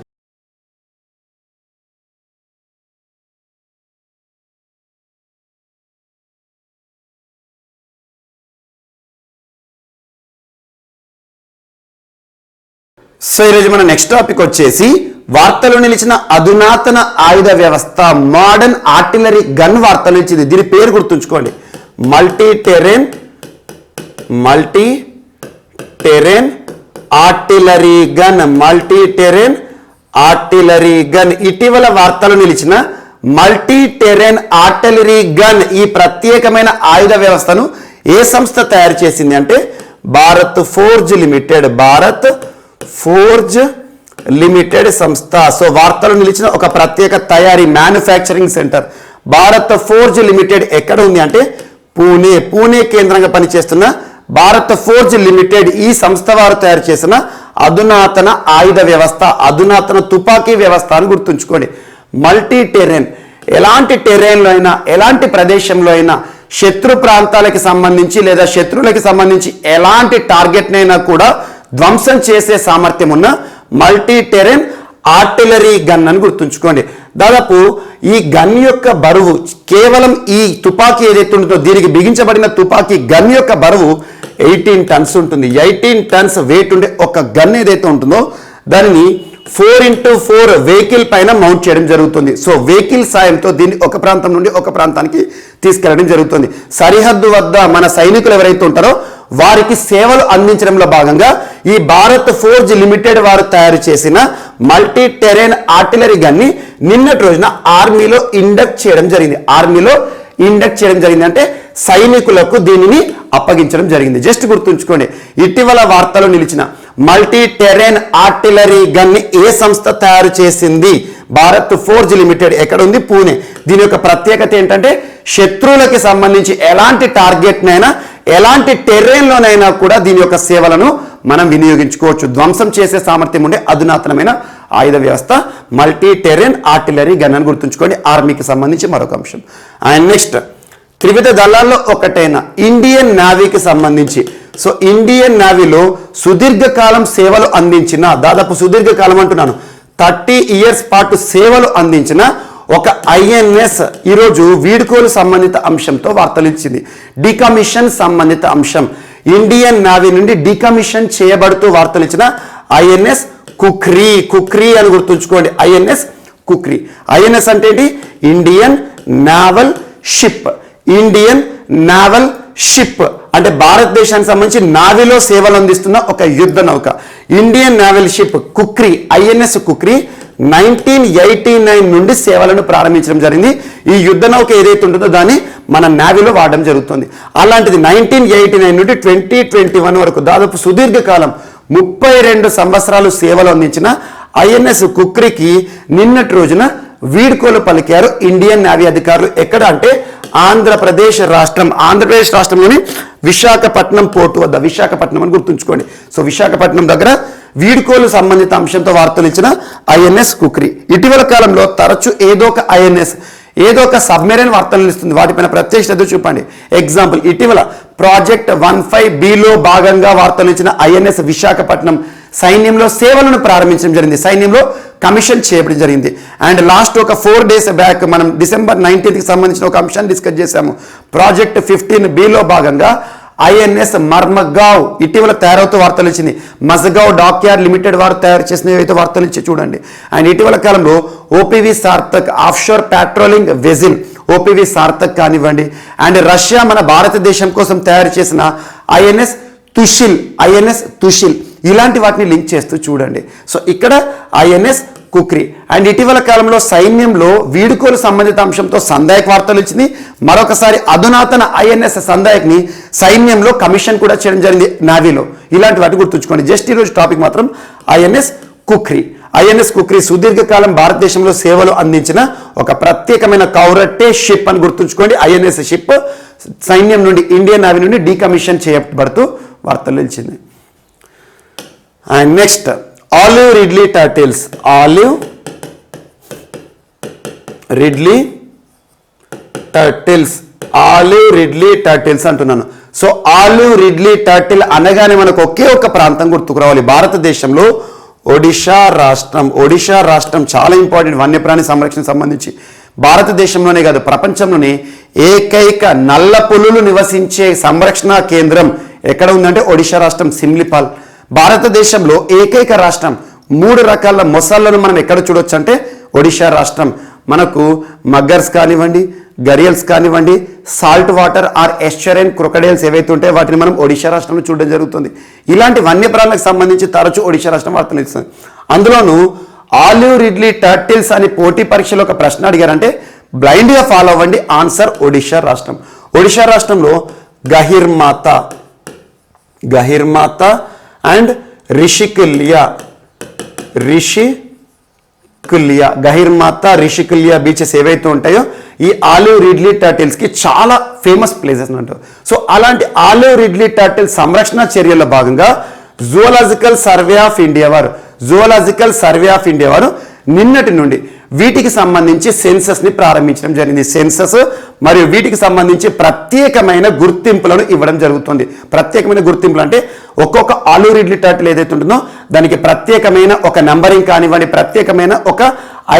సో ఈరోజు మన నెక్స్ట్ టాపిక్ వచ్చేసి వార్తలు నిలిచిన అధునాతన ఆయుధ వ్యవస్థ, మోడర్న్ ఆర్టిలరీ గన్ వార్తలు నిలిచింది. దీని పేరు గుర్తుంచుకోండి, multi Tarain artillery gun. Multi Tarain artillery gun. ఇటీవల వార్తలు నిలిచిన మల్టీ టెరెన్ ఆర్టిలరీ గన్, ఈ ప్రత్యేకమైన ఆయుధ వ్యవస్థను ఏ సంస్థ తయారు చేసింది అంటే Bharat forge limited. Bharat forge limited సంస్థ. సో వార్తలు నిలిచిన ఒక ప్రత్యేక తయారీ, manufacturing centre Bharat forge limited ఎక్కడ ఉంది అంటే పూణే కేంద్రంగా పనిచేస్తున్న భారత్ ఫోర్జ్ లిమిటెడ్ ఈ సంస్థ వారు తయారు చేసిన అధునాతన ఆయుధ వ్యవస్థ, అధునాతన తుపాకీ వ్యవస్థ అని గుర్తుంచుకోండి. మల్టీ టెరెన్, ఎలాంటి టెరెన్లో అయినా, ఎలాంటి ప్రదేశంలో అయినా, శత్రు ప్రాంతాలకి సంబంధించి లేదా శత్రువులకి సంబంధించి ఎలాంటి టార్గెట్నైనా కూడా ధ్వంసం చేసే సామర్థ్యం ఉన్న మల్టీ టెరెన్ ఆర్టిలరీ గన్ అని గుర్తుంచుకోండి. దాదాపు ఈ గన్ యొక్క బరువు కేవలం ఈ తుపాకీ ఏదైతే ఉంటుందో, దీనికి బిగించబడిన తుపాకీ గన్ యొక్క బరువు 18 టన్స్ ఉంటుంది. 18 టన్స్ వెయిట్ ఉండే ఒక గన్ ఏదైతే ఉంటుందో దానిని 4x4 వెహికల్ పైన మౌంట్ చేయడం జరుగుతుంది. సో వెహికల్ సాయంతో దీన్ని ఒక ప్రాంతం నుండి ఒక ప్రాంతానికి తీసుకెళ్లడం జరుగుతుంది. సరిహద్దు వద్ద మన సైనికులు ఎవరైతే ఉంటారో వారికి సేవలు అందించడంలో భాగంగా ఈ భారత్ ఫోర్జ్ లిమిటెడ్ వారు తయారు చేసిన మల్టీ టెరెన్ ఆర్టిలరీ గన్ని నిన్నటి రోజున ఆర్మీలో ఇండక్ట్ చేయడం జరిగింది. ఆర్మీలో ఇండక్ట్ చేయడం జరిగింది అంటే సైనికులకు దీనిని అప్పగించడం జరిగింది. జస్ట్ గుర్తుంచుకోండి, ఇటీవల వార్తలో నిలిచిన మల్టీ టెరెన్ ఆర్టిలరీ గన్ని ఏ సంస్థ తయారు చేసింది? Bharat forge limited. ఎక్కడ ఉంది? పూణే. దీని యొక్క ప్రత్యేకత ఏంటంటే శత్రువులకి సంబంధించి ఎలాంటి టార్గెట్నైనా, ఎలాంటి టెర్రెన్లోనైనా కూడా దీని యొక్క సేవలను మనం వినియోగించుకోవచ్చు. ధ్వంసం చేసే సామర్థ్యం ఉండే అధునాతనమైన ఆయుధ వ్యవస్థ మల్టీ టెరెన్ ఆర్టిలరీ గన్ అని గుర్తుంచుకోండి. ఆర్మీకి సంబంధించి మరొక అంశం. అండ్ నెక్స్ట్, త్రివిధ దళాల్లో ఒకటైన ఇండియన్ నేవీకి సంబంధించి, సో ఇండియన్ నేవీలో సుదీర్ఘకాలం సేవలు అందించిన, దాదాపు సుదీర్ఘకాలం అంటున్నాను 30 ఇయర్స్ పాటు సేవలు అందించిన ఒక ఐఎన్ఎస్ ఈరోజు వీడ్కోలు సంబంధిత అంశంతో వార్తలు ఇచ్చింది. డికమిషన్ సంబంధిత అంశం, ఇండియన్ నేవీ నుండి డికమిషన్ చేయబడుతూ వార్తలు ఇచ్చిన ఐఎన్ఎస్ కుక్రీ అని గుర్తుంచుకోండి. ఐఎన్ఎస్ కుక్రీ. ఐఎన్ఎస్ అంటే ఏంటి? Indian naval ship. Indian naval ship అంటే భారతదేశానికి సంబంధించి నావీలో సేవలు అందిస్తున్న ఒక యుద్ధ నౌక. Indian naval ship Khukri, INS Khukri 1989 నుండి సేవలను ప్రారంభించడం జరిగింది. ఈ యుద్ధ నౌక ఏదైతే ఉంటుందో దాన్ని మన నేవీలో వాడడం జరుగుతుంది. అలాంటిది 1989 నుండి 2021 వరకు దాదాపు సుదీర్ఘకాలం 32 సంవత్సరాలు సేవలు అందించిన ఐఎన్ఎస్ కుక్రీకి నిన్నటి రోజున వీడ్కోలు పలికారు ఇండియన్ నేవీ అధికారులు. ఎక్కడ అంటే ఆంధ్రప్రదేశ్ రాష్ట్రంలోని విశాఖపట్నం పోర్టు వద్ద. విశాఖపట్నం అని గుర్తుంచుకోండి. సో విశాఖపట్నం దగ్గర వీడ్కోలు సంబంధిత అంశంతో వార్తలు ఇచ్చిన ఐఎన్ఎస్ కుక్రీ. ఇటీవల కాలంలో తరచూ ఏదో ఒక ఐఎన్ఎస్, ఏదో ఒక సబ్మెరైన్ వార్తలు ఇస్తుంది. వాటిపైన ప్రత్యేక శ్రద్ధ చూపండి. ఎగ్జాంపుల్, ఇటీవల ప్రాజెక్ట్ 15Bలో భాగంగా వార్తలు ఇచ్చిన ఐఎన్ఎస్ విశాఖపట్నం సైన్యంలో సేవలను ప్రారంభించడం జరిగింది. సైన్యంలో కమిషన్ చేయడం జరిగింది. అండ్ లాస్ట్ ఒక 4 days బ్యాక్ మనం December 19కి సంబంధించిన ఒక అంశాన్ని డిస్కస్ చేశాము. ప్రాజెక్ట్ 15Bలో భాగంగా ఐఎన్ఎస్ మర్మగావ్ ఇటీవల తయారవుతూ వార్తలు ఇచ్చింది. మజగావ్ డాక్యార్డ్ లిమిటెడ్ వారు తయారు చేసిన ఏవైతే వార్తలు ఇచ్చి చూడండి. అండ్ ఇటీవల కాలంలో OPV Sarthak offshore patrolling వెజిల్ OPV Sarthak కానివ్వండి, అండ్ రష్యా మన భారతదేశం కోసం తయారు చేసిన ఐఎన్ఎస్ తుషిల్ ఇలాంటి వాటిని లింక్ చేస్తూ చూడండి. సో ఇక్కడ ఐఎన్ఎస్ కుక్రీ. అండ్ ఇటీవల కాలంలో సైన్యంలో వీడుకోలు సంబంధిత అంశంతో సందాయక్ వార్తలు ఇచ్చింది. మరొకసారి అధునాతన ఐఎన్ఎస్ సందాయక్ని సైన్యంలో కమిషన్ కూడా చేయడం జరిగింది నావీలో. ఇలాంటి వాటి గుర్తుంచుకోండి. జస్ట్ ఈరోజు టాపిక్ మాత్రం ఐఎన్ఎస్ కుక్రీ సుదీర్ఘకాలం భారతదేశంలో సేవలు అందించిన ఒక ప్రత్యేకమైన కౌరట్టే షిప్ అని గుర్తుంచుకోండి. ఐఎన్ఎస్ షిప్ సైన్యం నుండి ఇండియన్ నేవీ నుండి డీకమిషన్ చేయబడుతూ వార్తలు నిలిచింది. And next olive Ridley turtles అంటున్నాను. సో ఆలివ్ రిడ్లీ టర్టిల్ అనగానే మనకు ఒకే ఒక ప్రాంతం గుర్తుకు రావాలి. భారతదేశంలో ఒడిషా రాష్ట్రం చాలా ఇంపార్టెంట్ వన్యప్రాణి సంరక్షణకు సంబంధించి. భారతదేశంలోనే కాదు ప్రపంచంలోనే ఏకైక నల్ల పులులు నివసించే సంరక్షణ కేంద్రం ఎక్కడ ఉందంటే ఒడిషా రాష్ట్రం సిమ్లిపాల్. భారతదేశంలో ఏకైక రాష్ట్రం 3 రకాల మొసళ్ళను మనం ఎక్కడ చూడొచ్చు అంటే ఒడిషా రాష్ట్రం. మనకు మగ్గర్స్ కానివ్వండి, గరియల్స్ కానివ్వండి, సాల్ట్ వాటర్ ఆర్ ఎస్చరైన్ క్రొకడైల్స్ ఏవైతే ఉంటాయో వాటిని మనం ఒడిషా రాష్ట్రంలో చూడడం జరుగుతుంది. ఇలాంటి వన్యప్రాణులకు సంబంధించి తరచూ ఒడిషా రాష్ట్రం వార్తలు ఇస్తుంది. అందులోనూ ఆలివ్ రిడ్లీ టర్టిల్స్ అని పోటీ పరీక్షలో ఒక ప్రశ్న అడిగారంటే బ్లైండ్గా ఫాలో అవ్వండి. ఆన్సర్ ఒడిషా రాష్ట్రం. ఒడిషా రాష్ట్రంలో గహిర్మాత అండ్ రిషికుల్యా బీచెస్ ఏవైతే ఉంటాయో ఈ ఆలివ్ రిడ్లీ టర్టిల్స్కి చాలా ఫేమస్ ప్లేసెస్ అంటారు. సో అలాంటి ఆలివ్ రిడ్లీ టర్టిల్ సంరక్షణ చర్యల్లో భాగంగా జువలాజికల్ సర్వే ఆఫ్ ఇండియా వారు నిన్నటి నుండి వీటికి సంబంధించి సెన్సస్ని ప్రారంభించడం జరిగింది. సెన్సస్ మరియు వీటికి సంబంధించి ప్రత్యేకమైన గుర్తింపులను ఇవ్వడం జరుగుతుంది. ప్రత్యేకమైన గుర్తింపులు అంటే ఒక్కొక్క ఆలివ్ రిడ్లీ టర్టిల్ ఏదైతే ఉంటుందో దానికి ప్రత్యేకమైన ఒక నంబరింగ్ కానివ్వండి, ప్రత్యేకమైన ఒక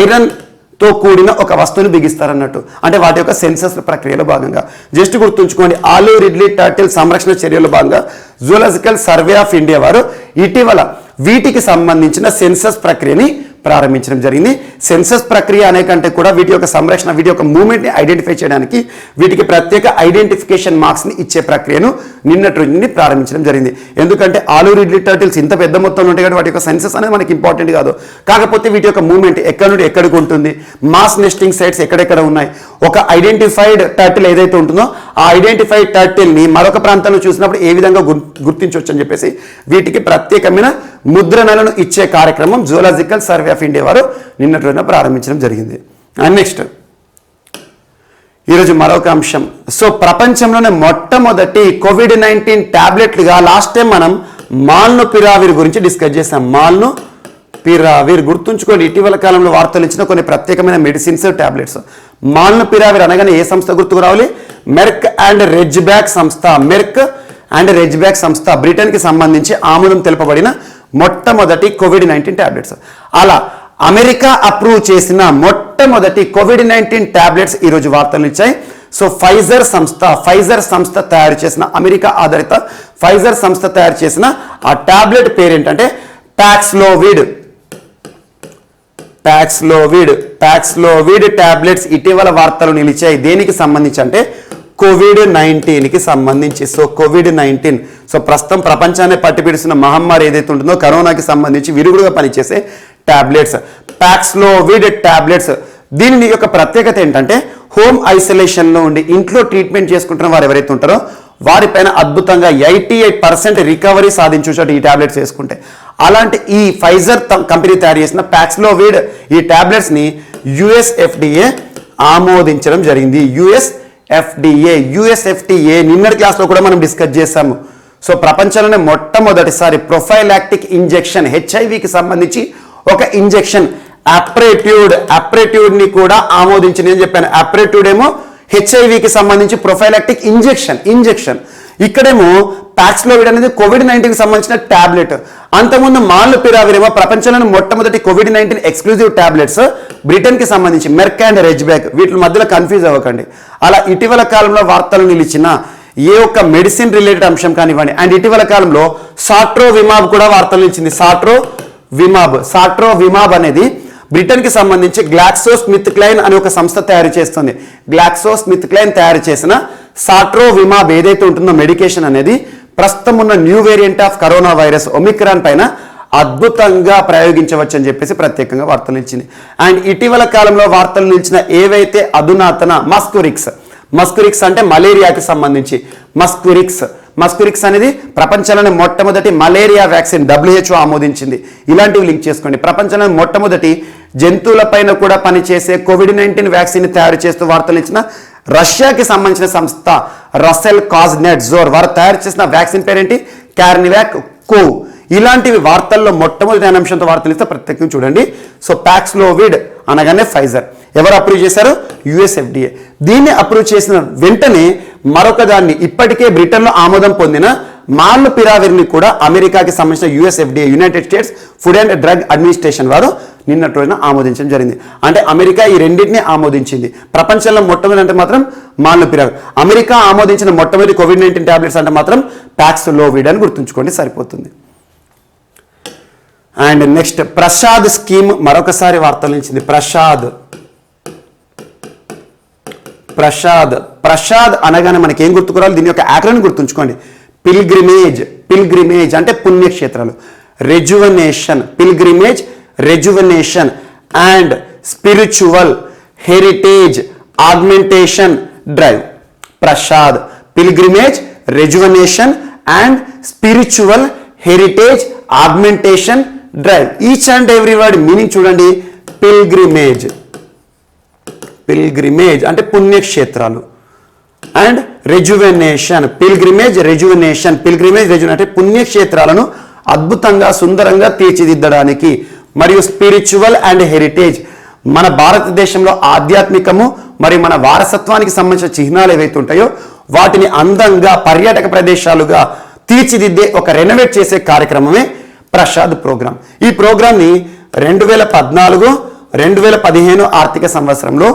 ఐరన్తో కూడిన ఒక వస్తువుని బిగిస్తారన్నట్టు. అంటే వాటి యొక్క సెన్సస్ ప్రక్రియలో భాగంగా జస్ట్ గుర్తుంచుకోండి. ఆలివ్ రిడ్లీ టర్టిల్ సంరక్షణ చర్యలో భాగంగా జువలాజికల్ సర్వే ఆఫ్ ఇండియా వారు ఇటీవల వీటికి సంబంధించిన సెన్సస్ ప్రక్రియని ప్రారంభించడం జరిగింది. సెన్సస్ ప్రక్రియ అనే కంటే కూడా వీటి యొక్క సంరక్షణ, వీటి యొక్క మూవ్మెంట్ని ఐడెంటిఫై చేయడానికి వీటికి ప్రత్యేక ఐడెంటిఫికేషన్ మార్క్స్ని ఇచ్చే ప్రక్రియను నిన్నటి నుండి ప్రారంభించడం జరిగింది. ఎందుకంటే ఆలివ్ రిడ్లీ టర్టిల్స్ ఇంత పెద్ద మొత్తంలో ఉంటాయి కాబట్టి వాటి యొక్క సెన్సస్ అనేది మనకి ఇంపార్టెంట్ కాదు. కాకపోతే వీటి యొక్క మూవ్మెంట్ ఎక్కడి నుండి ఎక్కడికి ఉంటుంది, మాస్ నెస్టింగ్ సైట్స్ ఎక్కడెక్కడ ఉన్నాయి, ఒక ఐడెంటిఫైడ్ టర్టిల్ ఏదైతే ఉంటుందో ఆ ఐడెంటిఫైడ్ టర్టిల్ని మరొక ప్రాంతంలో చూసినప్పుడు ఏ విధంగా గుర్తించవచ్చు అని చెప్పేసి వీటికి ప్రత్యేకమైన ముద్రణలను ఇచ్చే కార్యక్రమం జువలాజికల్ సర్వే ఆఫ్ ఇండియా వారు నిన్నటి రోజున ప్రారంభించడం జరిగింది. అండ్ నెక్స్ట్ ఈరోజు మరొక అంశం. సో ప్రపంచంలోనే మొట్టమొదటి COVID-19 టాబ్లెట్లుగా లాస్ట్ టైం మనం మాల్నుపిరావిర్ గురించి డిస్కస్ చేసాం. మాల్నుపిరావిర్ గుర్తుంచుకోండి. ఇటీవల కాలంలో వార్తలు ఇచ్చిన కొన్ని ప్రత్యేకమైన మెడిసిన్స్ టాబ్లెట్స్. మాల్నుపిరావిర్ అనగానే ఏ సంస్థ గుర్తుకు రావాలి? మెర్క్ అండ్ రెజ్బ్యాక్ సంస్థ బ్రిటన్కి సంబంధించి ఆమోదం తెలుపబడిన మొట్టమొదటి COVID-19 టాబ్లెట్స్. అలా అమెరికా అప్రూవ్ చేసిన మొట్టమొదటి COVID-19 టాబ్లెట్స్ ఈరోజు వార్తలు ఇచ్చాయి. సో ఫైజర్ సంస్థ తయారు చేసిన, అమెరికా ఆధారిత ఫైజర్ సంస్థ తయారు చేసిన ఆ టాబ్లెట్ పేరేంటంటే ప్యాక్స్లోవిడ్ టాబ్లెట్స్ ఇటీవల వార్తలు నిలిచాయి. దేనికి సంబంధించి అంటే COVID-19కి సంబంధించి. సో COVID-19 సో ప్రస్తుతం ప్రపంచాన్ని పట్టిపిడుస్తున్న మహమ్మారి ఏదైతే ఉంటుందో కరోనాకి సంబంధించి విరుగుడుగా పనిచేసే టాబ్లెట్స్, ప్యాక్స్లోవిడ్ టాబ్లెట్స్. దీని యొక్క ప్రత్యేకత ఏంటంటే హోమ్ ఐసోలేషన్లో ఉండి ఇంట్లో ట్రీట్మెంట్ చేసుకుంటున్న వారు ఎవరైతే ఉంటారో వారిపైన అద్భుతంగా 88% రికవరీ సాధించవచ్చు ఈ టాబ్లెట్స్ వేసుకుంటే. అలాంటి ఈ ఫైజర్ కంపెనీ తయారు చేసిన ప్యాక్స్లోవిడ్ ఈ టాబ్లెట్స్ని USFDA ఆమోదించడం జరిగింది. యుఎస్ఎఫ్డిఏ నిన్నటి క్లాస్లో కూడా మనం డిస్కస్ చేసాము. సో ప్రపంచంలోనే మొట్టమొదటిసారి ప్రొఫైలాక్టిక్ ఇంజెక్షన్ హెచ్ఐవికి సంబంధించి ఒక ఇంజెక్షన్ అప్రేట్యూడ్ని కూడా ఆమోదించింది అని చెప్పాను. అప్రేట్యూడ్ ఏమో హెచ్ఐవికి సంబంధించి ప్రొఫైలాక్టిక్ ఇంజెక్షన్. ఇక్కడేమో ప్యాక్స్లోవిడ్ అనేది COVID-19కి సంబంధించిన టాబ్లెట్. అంతకుముందు మాల్నుపిరావిర్ ఏమో ప్రపంచంలోని మొట్టమొదటి COVID-19 ఎక్స్క్లూజివ్ టాబ్లెట్స్ బ్రిటన్కి సంబంధించి మెర్క్ అండ్ రెజ్బ్యాక్. వీటి మధ్యలో కన్ఫ్యూజ్ అవ్వకండి. అలా ఇటీవల కాలంలో వార్తలు నిలిచిన ఏ ఒక్క మెడిసిన్ రిలేటెడ్ అంశం కానివ్వండి. అండ్ ఇటీవల కాలంలో సాట్రోవిమాబ్ కూడా వార్తలు నిలిచింది. సాట్రోవిమాబ్ అనేది బ్రిటన్కి సంబంధించి గ్లాక్సోస్మిత్క్లైన్ అనే ఒక సంస్థ తయారు చేస్తుంది. గ్లాక్సోస్మిత్క్లైన్ తయారు చేసిన సాట్రోవిమాబ్ ఏదైతే ఉంటుందో మెడికేషన్ అనేది ప్రస్తుతం ఉన్న new variant of corona virus Omicron పైన అద్భుతంగా ప్రయోగించవచ్చు అని చెప్పేసి ప్రత్యేకంగా వార్తలు నిలిచింది. అండ్ ఇటీవల కాలంలో వార్తలు నిలిచిన ఏవైతే అధునాతన మస్కురిక్స్ అంటే మలేరియాకి సంబంధించి మస్కురిక్స్ అనేది ప్రపంచంలోని మొట్టమొదటి మలేరియా వ్యాక్సిన్ WHO ఆమోదించింది. ఇలాంటివి లింక్ చేసుకోండి. ప్రపంచంలోని మొట్టమొదటి జంతువులపైన కూడా పనిచేసే COVID-19 వ్యాక్సిన్ తయారు చేస్తూ వార్తలు ఇచ్చిన రష్యాకి సంబంధించిన సంస్థ రసెల్ కాజ్నెట్జోర్ వారు తయారు చేసిన వ్యాక్సిన్ పేరేంటి? కార్నివాక్ కోవ్. ఇలాంటివి వార్తల్లో మొట్టమొదటి అంశంతో వార్తలు ఇస్తే ప్రత్యేకంగా చూడండి. సో పాక్స్లోవిడ్ అనగానే ఫైజర్ ఎవరు అప్రూవ్ చేశారు? US FDA. దీన్ని అప్రూవ్ చేసిన వెంటనే మరొక దాన్ని ఇప్పటికే బ్రిటన్లో ఆమోదం పొందిన మాల్నుపిరావిర్ని కూడా అమెరికాకి సంబంధించిన US FDA United states food and drug administration వారు నిన్నటి రోజున ఆమోదించడం జరిగింది. అంటే అమెరికా ఈ రెండింటిని ఆమోదించింది. ప్రపంచంలో మొట్టమొదటి అంటే మాత్రం మాల్నుపిరావిర్. అమెరికా ఆమోదించిన మొట్టమొదటి COVID-19 టాబ్లెట్స్ అంటే మాత్రం పాక్స్లోవిడ్ అని గుర్తుంచుకోండి, సరిపోతుంది. అండ్ నెక్స్ట్ ప్రసాద్ స్కీమ్ మరొకసారి వార్తలు నిలిచింది. ప్రసాద్ అనగానే మనకి ఏం గుర్తుకురావాలి? దీని యొక్క యాక్రోనిమ్ గుర్తుంచుకోండి. పిల్గ్రిమేజ్ అంటే పుణ్యక్షేత్రాలు. Rejuvenation and spiritual heritage augmentation drive. Prasad, pilgrimage, rejuvenation and spiritual heritage augmentation drive. Each and every word meaning చూడండి. పిల్గ్రిమేజ్ అంటే పుణ్యక్షేత్రాలు అండ్ రెజ్యువనేషన్ రెజ్యువనేషన్ అంటే పుణ్యక్షేత్రాలను అద్భుతంగా సుందరంగా తీర్చిదిద్దడానికి, మరియు స్పిరిచువల్ అండ్ హెరిటేజ్ మన భారతదేశంలో ఆధ్యాత్మికము మరియు మన వారసత్వానికి సంబంధించిన చిహ్నాలు ఏవైతే ఉంటాయో వాటిని అందంగా పర్యాటక ప్రదేశాలుగా తీర్చిదిద్దే ఒక రెనోవేట్ చేసే కార్యక్రమమే ప్రసాద్ ప్రోగ్రామ్. ఈ ప్రోగ్రామ్ని 2014-2015 ఆర్థిక సంవత్సరంలో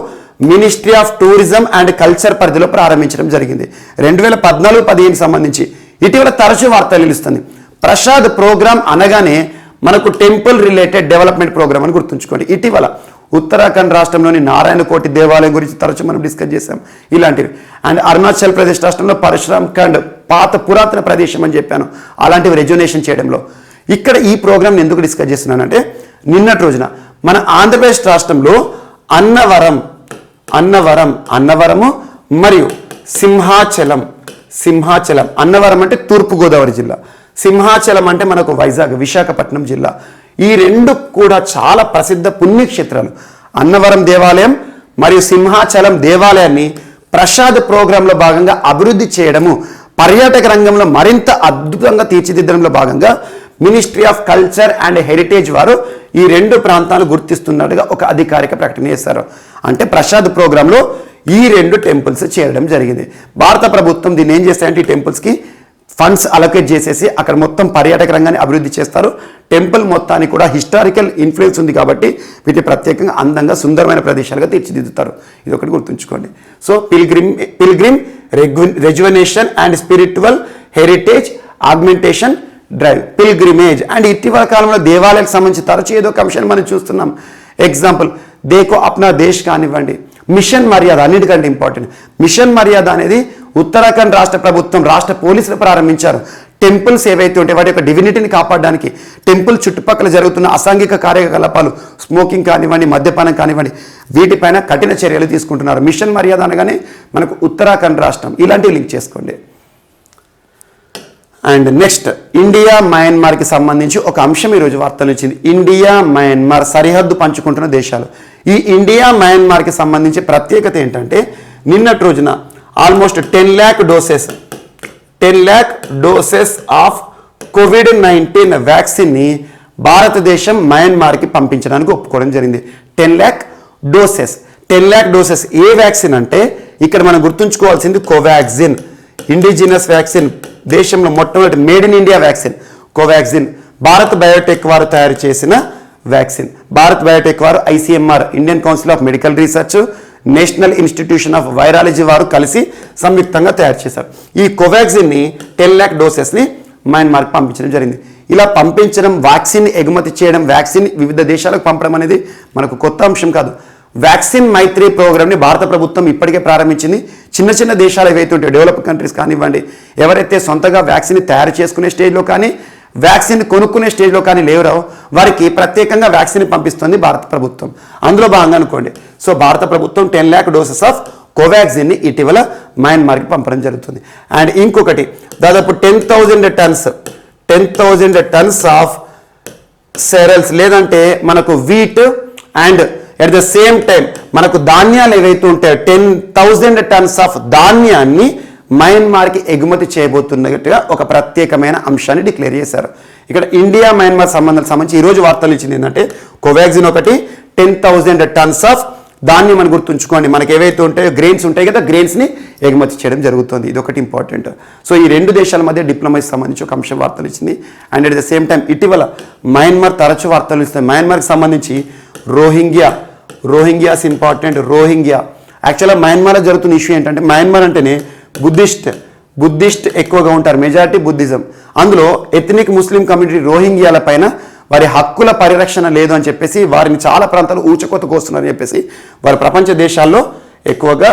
ministry of tourism and culture పరిధిలో ప్రారంభించడం జరిగింది. 2014-15 సంబంధించి ఇటీవల తరచూ వార్తలు నిలుస్తుంది. ప్రసాద్ ప్రోగ్రామ్ అనగానే మనకు టెంపుల్ రిలేటెడ్ డెవలప్మెంట్ ప్రోగ్రామ్ అని గుర్తుంచుకోండి. ఇటీవల ఉత్తరాఖండ్ రాష్ట్రంలోని నారాయణకోటి దేవాలయం గురించి తరచూ మనం డిస్కస్ చేసాం ఇలాంటివి. అండ్ అరుణాచల్ ప్రదేశ్ రాష్ట్రంలో పరశురామ్ ఖండ్ పాత పురాతన ప్రదేశం అని చెప్పాను, అలాంటివి రెజ్యునేషన్ చేయడంలో. ఇక్కడ ఈ ప్రోగ్రామ్ ఎందుకు డిస్కస్ చేస్తున్నానంటే నిన్నటి రోజున మన ఆంధ్రప్రదేశ్ రాష్ట్రంలో అన్నవరము మరియు సింహాచలం. అన్నవరం అంటే తూర్పుగోదావరి జిల్లా, సింహాచలం అంటే మనకు వైజాగ్ విశాఖపట్నం జిల్లా. ఈ రెండు కూడా చాలా ప్రసిద్ధ పుణ్యక్షేత్రాలు. అన్నవరం దేవాలయం మరియు సింహాచలం దేవాలయాన్ని ప్రసాద్ ప్రోగ్రాంలో భాగంగా అభివృద్ధి చేయడము, పర్యాటక రంగంలో మరింత అద్భుతంగా తీర్చిదిద్దడంలో భాగంగా ministry of culture and heritage వారు ఈ రెండు ప్రాంతాలు గుర్తిస్తున్నట్టుగా ఒక అధికారిక ప్రకటన చేశారు. అంటే ప్రసాద్ ప్రోగ్రాంలో ఈ రెండు టెంపుల్స్ చేరడం జరిగింది. భారత ప్రభుత్వం దీన్ని ఏం చేస్తారంటే ఈ టెంపుల్స్కి ఫండ్స్ అలొకేట్ చేసేసి అక్కడ మొత్తం పర్యాటక రంగాన్ని అభివృద్ధి చేస్తారు. టెంపుల్ మొత్తానికి కూడా హిస్టారికల్ ఇన్ఫ్లుయెన్స్ ఉంది కాబట్టి వీటి ప్రత్యేకంగా అందంగా సుందరమైన ప్రదేశాలుగా తీర్చిదిద్దుతారు. ఇది ఒకటి గుర్తుంచుకోండి. So pilgrim rejuvenation and spiritual heritage augmentation drive, pilgrimage. And ఇటీవల కాలంలో దేవాలయాలకు సంబంధించి తరచూ ఏదో ఒక అంశాన్ని మనం చూస్తున్నాం. ఎగ్జాంపుల్ దేకో అప్నా దేశ్ కానివ్వండి, మిషన్ మర్యాద అన్నిటికంటే ఇంపార్టెంట్. మిషన్ మర్యాద అనేది ఉత్తరాఖండ్ రాష్ట్ర ప్రభుత్వం, రాష్ట్ర పోలీసులు ప్రారంభించారు. టెంపుల్స్ ఏవైతే ఉంటే వాటి యొక్క డివినిటీని కాపాడడానికి, టెంపుల్ చుట్టుపక్కల జరుగుతున్న అసాంఘిక కార్యకలాపాలు, స్మోకింగ్ కానివ్వండి, మద్యపానం కానివ్వండి, వీటిపైన కఠిన చర్యలు తీసుకుంటున్నారు. మిషన్ మర్యాద అనగానే మనకు ఉత్తరాఖండ్ రాష్ట్రం. ఇలాంటివి లింక్ చేసుకోండి. అండ్ నెక్స్ట్ ఇండియా మయన్మార్కి సంబంధించి ఒక అంశం ఈరోజు వార్తలు వచ్చింది. ఇండియా మయన్మార్ సరిహద్దు పంచుకుంటున్న దేశాలు. ఈ ఇండియా మయన్మార్కి సంబంధించి ప్రత్యేకత ఏంటంటే నిన్నటి రోజున almost 10 lakh doses of COVID-19 వ్యాక్సిన్ని భారతదేశం మయన్మార్కి పంపించడానికి ఒప్పుకోవడం జరిగింది. 10 lakh డోసెస్. ఏ వ్యాక్సిన్ అంటే ఇక్కడ మనం గుర్తుంచుకోవాల్సింది కోవాక్సిన్, ఇండిజినస్ వ్యాక్సిన్, దేశంలో మొట్టమొదటి made in India vaccine Covaxin. Bharat Biotech వారు తయారు చేసిన వ్యాక్సిన్. భారత్ బయోటెక్ వారు ICMR Indian council of medical research, national institution of virology వారు కలిసి సంయుక్తంగా తయారు చేశారు. ఈ కోవాక్సిన్ని 10 lakh డోసెస్ని మయన్మార్కి పంపించడం జరిగింది. ఇలా పంపించడం, వ్యాక్సిన్ ఎగుమతి చేయడం, వ్యాక్సిన్ వివిధ దేశాలకు పంపడం అనేది మనకు కొత్త అంశం కాదు. వ్యాక్సిన్ మైత్రి ప్రోగ్రామ్ని భారత ప్రభుత్వం ఇప్పటికే ప్రారంభించింది. చిన్న చిన్న దేశాలు ఏవైతే ఉంటాయో, డెవలప్ కంట్రీస్ కానివ్వండి, ఎవరైతే సొంతగా వ్యాక్సిన్ తయారు చేసుకునే స్టేజ్లో కానీ వ్యాక్సిన్ కొనుక్కునే స్టేజ్లో కానీ లేవరో వారికి ప్రత్యేకంగా వ్యాక్సిన్ పంపిస్తుంది భారత ప్రభుత్వం. అందులో భాగంగా అనుకోండి, సో భారత ప్రభుత్వం 10 lakh డోసెస్ ఆఫ్ కోవాక్సిన్ని ఇటీవల మయన్మార్కి పంపడం జరుగుతుంది. అండ్ ఇంకొకటి దాదాపు 10,000 టన్స్ ఆఫ్ సెరల్స్ లేదంటే మనకు wheat and at the same time మనకు ధాన్యాలు ఏవైతే ఉంటాయో 10,000 టన్స్ ఆఫ్ ధాన్యాన్ని మయన్మార్కి ఎగుమతి చేయబోతున్నట్టుగా ఒక ప్రత్యేకమైన అంశాన్ని డిక్లేర్ చేశారు. ఇక్కడ ఇండియా మయన్మార్ సంబంధించి ఈరోజు వార్తలు ఇచ్చింది ఏంటంటే కోవాక్సిన్ ఒకటి 10,000 టన్స్ ఆఫ్ ధాన్యం అని గుర్తుంచుకోండి. మనకి ఏవైతే ఉంటాయో గ్రెయిన్స్ ఉంటాయి కదా, గ్రెయిన్స్ని ఎగుమతి చేయడం జరుగుతుంది. ఇది ఒకటి ఇంపార్టెంట్. సో ఈ రెండు దేశాల మధ్య డిప్లొమసీ సంబంధించి ఒక అంశం వార్తలు ఇచ్చింది. And at the same time ఇటీవల మయన్మార్ తరచు వార్తలు ఇస్తాయి. మయన్మార్కి సంబంధించి రోహింగ్యాస్ ఇంపార్టెంట్. యాక్చువల్గా మయన్మార్లో జరుగుతున్న ఇష్యూ ఏంటంటే, మయన్మార్ అంటేనే బుద్ధిస్ట్ ఎక్కువగా ఉంటారు, మెజారిటీ బుద్ధిజం. అందులో ఎథనిక్ ముస్లిం కమ్యూనిటీ రోహింగ్యాల పైన వారి హక్కుల పరిరక్షణ లేదు అని చెప్పేసి వారిని చాలా ప్రాంతాలు ఊచకోత కోస్తున్నారని చెప్పేసి వారు ప్రపంచ దేశాల్లో ఎక్కువగా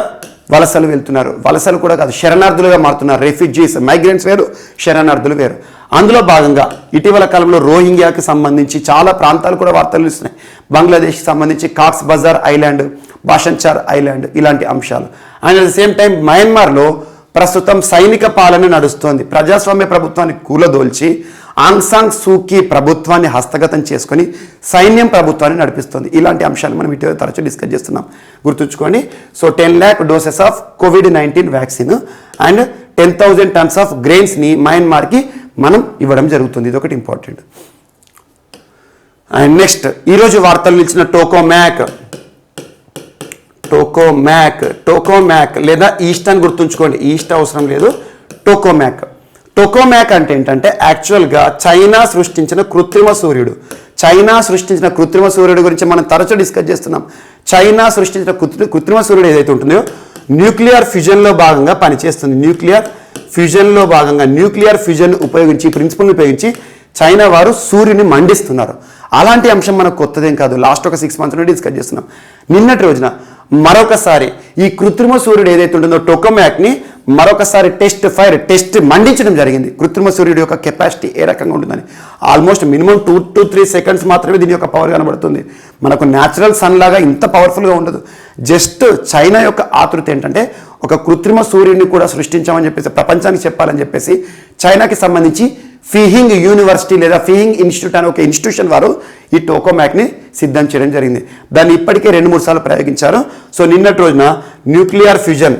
వలసలు వెళ్తున్నారు. వలసలు కూడా కాదు, శరణార్థులుగా మారుతున్నారు. రెఫ్యూజీస్, మైగ్రెంట్స్ వేరు, శరణార్థులు వేరు. అందులో భాగంగా ఇటీవల కాలంలో రోహింగ్యాకి సంబంధించి చాలా ప్రాంతాలు కూడా వార్తలు ఇస్తున్నాయి. బంగ్లాదేశ్కి సంబంధించి కాక్స్ బజార్ ఐలాండ్, బాషంచార్ ఐలాండ్, ఇలాంటి అంశాలు. And at the same time మయన్మార్లో ప్రస్తుతం సైనిక పాలన నడుస్తోంది. ప్రజాస్వామ్య ప్రభుత్వాన్ని కూలదోల్చి ఆంగ్ సాన్ సూకీ ప్రభుత్వాన్ని హస్తగతం చేసుకొని సైన్యం ప్రభుత్వాన్ని నడిపిస్తుంది. ఇలాంటి అంశాలు మనం ఇటీవల తరచూ డిస్కస్ చేస్తున్నాం, గుర్తుంచుకోండి. So 10 lakh doses of COVID-19 vaccine and 10,000 tonnes of గ్రెయిన్స్ని మయన్మార్కి మనం ఇవ్వడం జరుగుతుంది. ఇది ఒకటి ఇంపార్టెంట్. అండ్ నెక్స్ట్ ఈరోజు వార్తలు నిలిచిన టోకోమ్యాక్ లేదా ఈస్ట్ అని గుర్తుంచుకోండి. ఈస్ట్ అవసరం లేదు, టోకోమ్యాక్ అంటే ఏంటంటే యాక్చువల్గా చైనా సృష్టించిన కృత్రిమ సూర్యుడు గురించి మనం తరచూ డిస్కస్ చేస్తున్నాం. చైనా సృష్టించిన కృత్రిమ సూర్యుడు ఏదైతే ఉంటుందో న్యూక్లియర్ ఫ్యూజన్లో భాగంగా పనిచేస్తుంది. న్యూక్లియర్ ఫ్యూజన్ ఉపయోగించి, ప్రిన్సిపల్ని ఉపయోగించి చైనా వారు సూర్యుని మండిస్తున్నారు. అలాంటి అంశం మనకు కొత్తదేం కాదు, లాస్ట్ ఒక 6 months నుండి డిస్కస్ చేస్తున్నాం. నిన్నటి రోజున మరొకసారి ఈ కృత్రిమ సూర్యుడు ఏదైతే ఉంటుందో టోకోమ్యాక్ని మరొకసారి టెస్ట్ మండించడం జరిగింది. కృత్రిమ సూర్యుడు యొక్క కెపాసిటీ ఏ రకంగా ఉంటుందని. ఆల్మోస్ట్ మినిమం 2 to 3 seconds మాత్రమే దీని యొక్క పవర్ కనబడుతుంది. మనకు న్యాచురల్ సన్ లాగా ఇంత పవర్ఫుల్గా ఉండదు. జస్ట్ చైనా యొక్క ఆతృత ఏంటంటే ఒక కృత్రిమ సూర్యుడిని కూడా సృష్టించామని చెప్పేసి ప్రపంచానికి చెప్పాలని చెప్పేసి చైనాకి సంబంధించి ఫీహింగ్ యూనివర్సిటీ లేదా ఫీహింగ్ ఇన్స్టిట్యూట్ అనే ఒక ఇన్స్టిట్యూషన్ వారు ఈ టోకోమ్యాక్ని సిద్ధం చేయడం జరిగింది. దాన్ని ఇప్పటికే 2-3 సార్లు ప్రయోగించారు. సో నిన్నటి రోజున న్యూక్లియర్ ఫ్యూజన్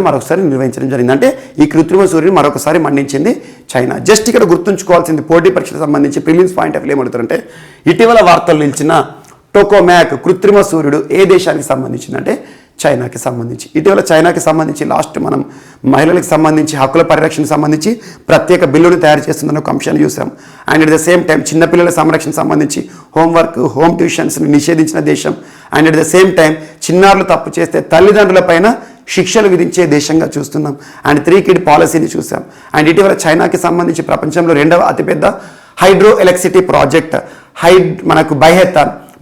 మరొకసారి నిర్వహించడం జరిగింది. అంటే ఈ కృత్రిమ సూర్యుని మరొకసారి మండించింది చైనా. జస్ట్ ఇక్కడ గుర్తుంచుకోవాల్సింది పోటీ పరీక్షలకు సంబంధించి ప్రిలిమ్స్ పాయింట్ ఆఫ్ వ్యూ ఏమడుతారంటే ఇటీవల వార్తలు నిలిచిన టోకోమ్యాక్ కృత్రిమ సూర్యుడు ఏ దేశానికి సంబంధించిందంటే చైనాకి సంబంధించి. ఇటీవల చైనాకి సంబంధించి లాస్ట్ మనం మహిళలకు సంబంధించి హక్కుల పరిరక్షణకు సంబంధించి ప్రత్యేక బిల్లును తయారు చేస్తుందని ఒక అంశాన్ని చూసాం. And at the same time చిన్నపిల్లల సంరక్షణ సంబంధించి హోంవర్క్, హోమ్ ట్యూషన్స్ని నిషేధించిన దేశం. And at the same time చిన్నారులు తప్పు చేస్తే తల్లిదండ్రుల పైన శిక్షలు విధించే దేశంగా చూస్తున్నాం. అండ్ 3 kid పాలసీని చూసాం. అండ్ ఇటీవల చైనాకి సంబంధించి ప్రపంచంలో 2వ అతిపెద్ద హైడ్రో ఎలక్ట్రిసిటీ ప్రాజెక్ట్ మనకు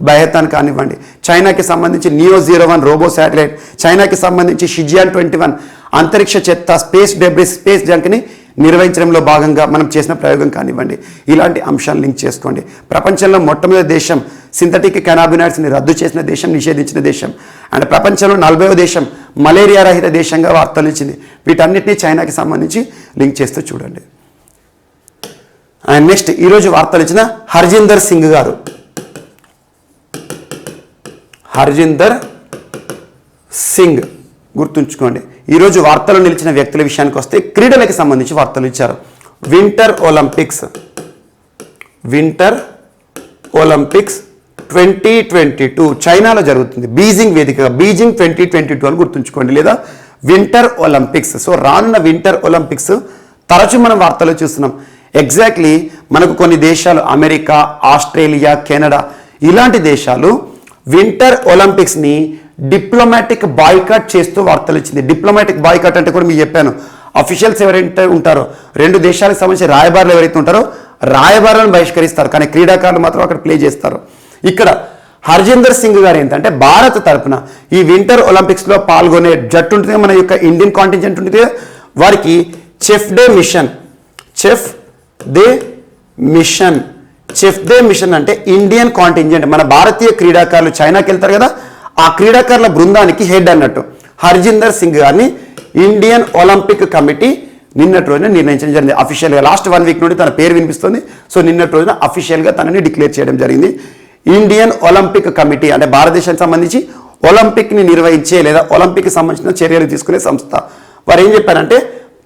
బైహెతాన్ కానివ్వండి, చైనాకి సంబంధించి NEO-01 రోబో శాటిలైట్, చైనాకి సంబంధించి షిజియాన్ 21 అంతరిక్ష చెత్త స్పేస్ జంక్ని నిర్వహించడంలో భాగంగా మనం చేసిన ప్రయోగం కానివ్వండి, ఇలాంటి అంశాలు లింక్ చేసుకోండి. ప్రపంచంలో మొట్టమొదటి దేశం సింథటిక్ కెనాబినాయిడ్స్ని రద్దు చేసిన దేశం, నిషేధించిన దేశం. అండ్ ప్రపంచంలో 40వ దేశం మలేరియా రహిత దేశంగా వార్తలు ఇచ్చింది. వీటన్నిటినీ చైనాకి సంబంధించి లింక్ చేస్తూ చూడండి. అండ్ నెక్స్ట్ ఈరోజు వార్తలు ఇచ్చిన హర్జిందర్ సింగ్ గుర్తుంచుకోండి. ఈరోజు వార్తలు నిలిచిన వ్యక్తుల విషయానికి వస్తే క్రీడలకు సంబంధించి వార్తలు ఇచ్చారు. వింటర్ ఒలింపిక్స్ 2022 చైనాలో జరుగుతుంది. బీజింగ్ వేదికగా బీజింగ్ 2022 అని గుర్తుంచుకోండి, లేదా వింటర్ ఒలింపిక్స్. సో రానున్న వింటర్ ఒలింపిక్స్ తరచూ మనం వార్తలు చూస్తున్నాం. ఎగ్జాక్ట్లీ మనకు కొన్ని దేశాలు అమెరికా, ఆస్ట్రేలియా, కెనడా ఇలాంటి దేశాలు వింటర్ ఒలింపిక్స్ని డిప్లొమాటిక్ బాయ్కాట్ చేస్తూ వార్తలు ఇచ్చింది. డిప్లొమాటిక్ బాయ్కాట్ అంటే కూడా మీకు చెప్పాను, అఫీషియల్స్ ఎవరైతే ఉంటారో, రెండు దేశాలకు సంబంధించిన రాయబారులు ఎవరైతే ఉంటారో రాయబారులను బహిష్కరిస్తారు, కానీ క్రీడాకారులు మాత్రం అక్కడ ప్లే చేస్తారు. ఇక్కడ హర్జిందర్ సింగ్ గారు ఏంటంటే భారత్ తరపున ఈ వింటర్ ఒలింపిక్స్లో పాల్గొనే జట్టు ఉంటుంది, మన యొక్క ఇండియన్ కాంటింజెంట్ ఉంటుంది, వారికి చెఫ్ డే మిషన్ అంటే ఇండియన్ కాంటింజెంట్, మన భారతీయ క్రీడాకారులు చైనాకి వెళ్తారు కదా, ఆ క్రీడాకారుల బృందానికి హెడ్ అన్నట్టు హర్జిందర్ సింగ్ గారిని ఇండియన్ ఒలింపిక్ కమిటీ నిన్నటి రోజున నిర్ణయించడం జరిగింది. అఫీషియల్గా లాస్ట్ 1 వీక్ నుండి తన పేరు వినిపిస్తుంది. సో నిన్నటి రోజున అఫీషియల్గా తనని డిక్లేర్ చేయడం జరిగింది. ఇండియన్ ఒలింపిక్ కమిటీ అంటే భారతదేశానికి సంబంధించి ఒలింపిక్ని నిర్వహించే లేదా ఒలింపిక్కి సంబంధించిన చర్యలు తీసుకునే సంస్థ. వారు ఏం చెప్పారంటే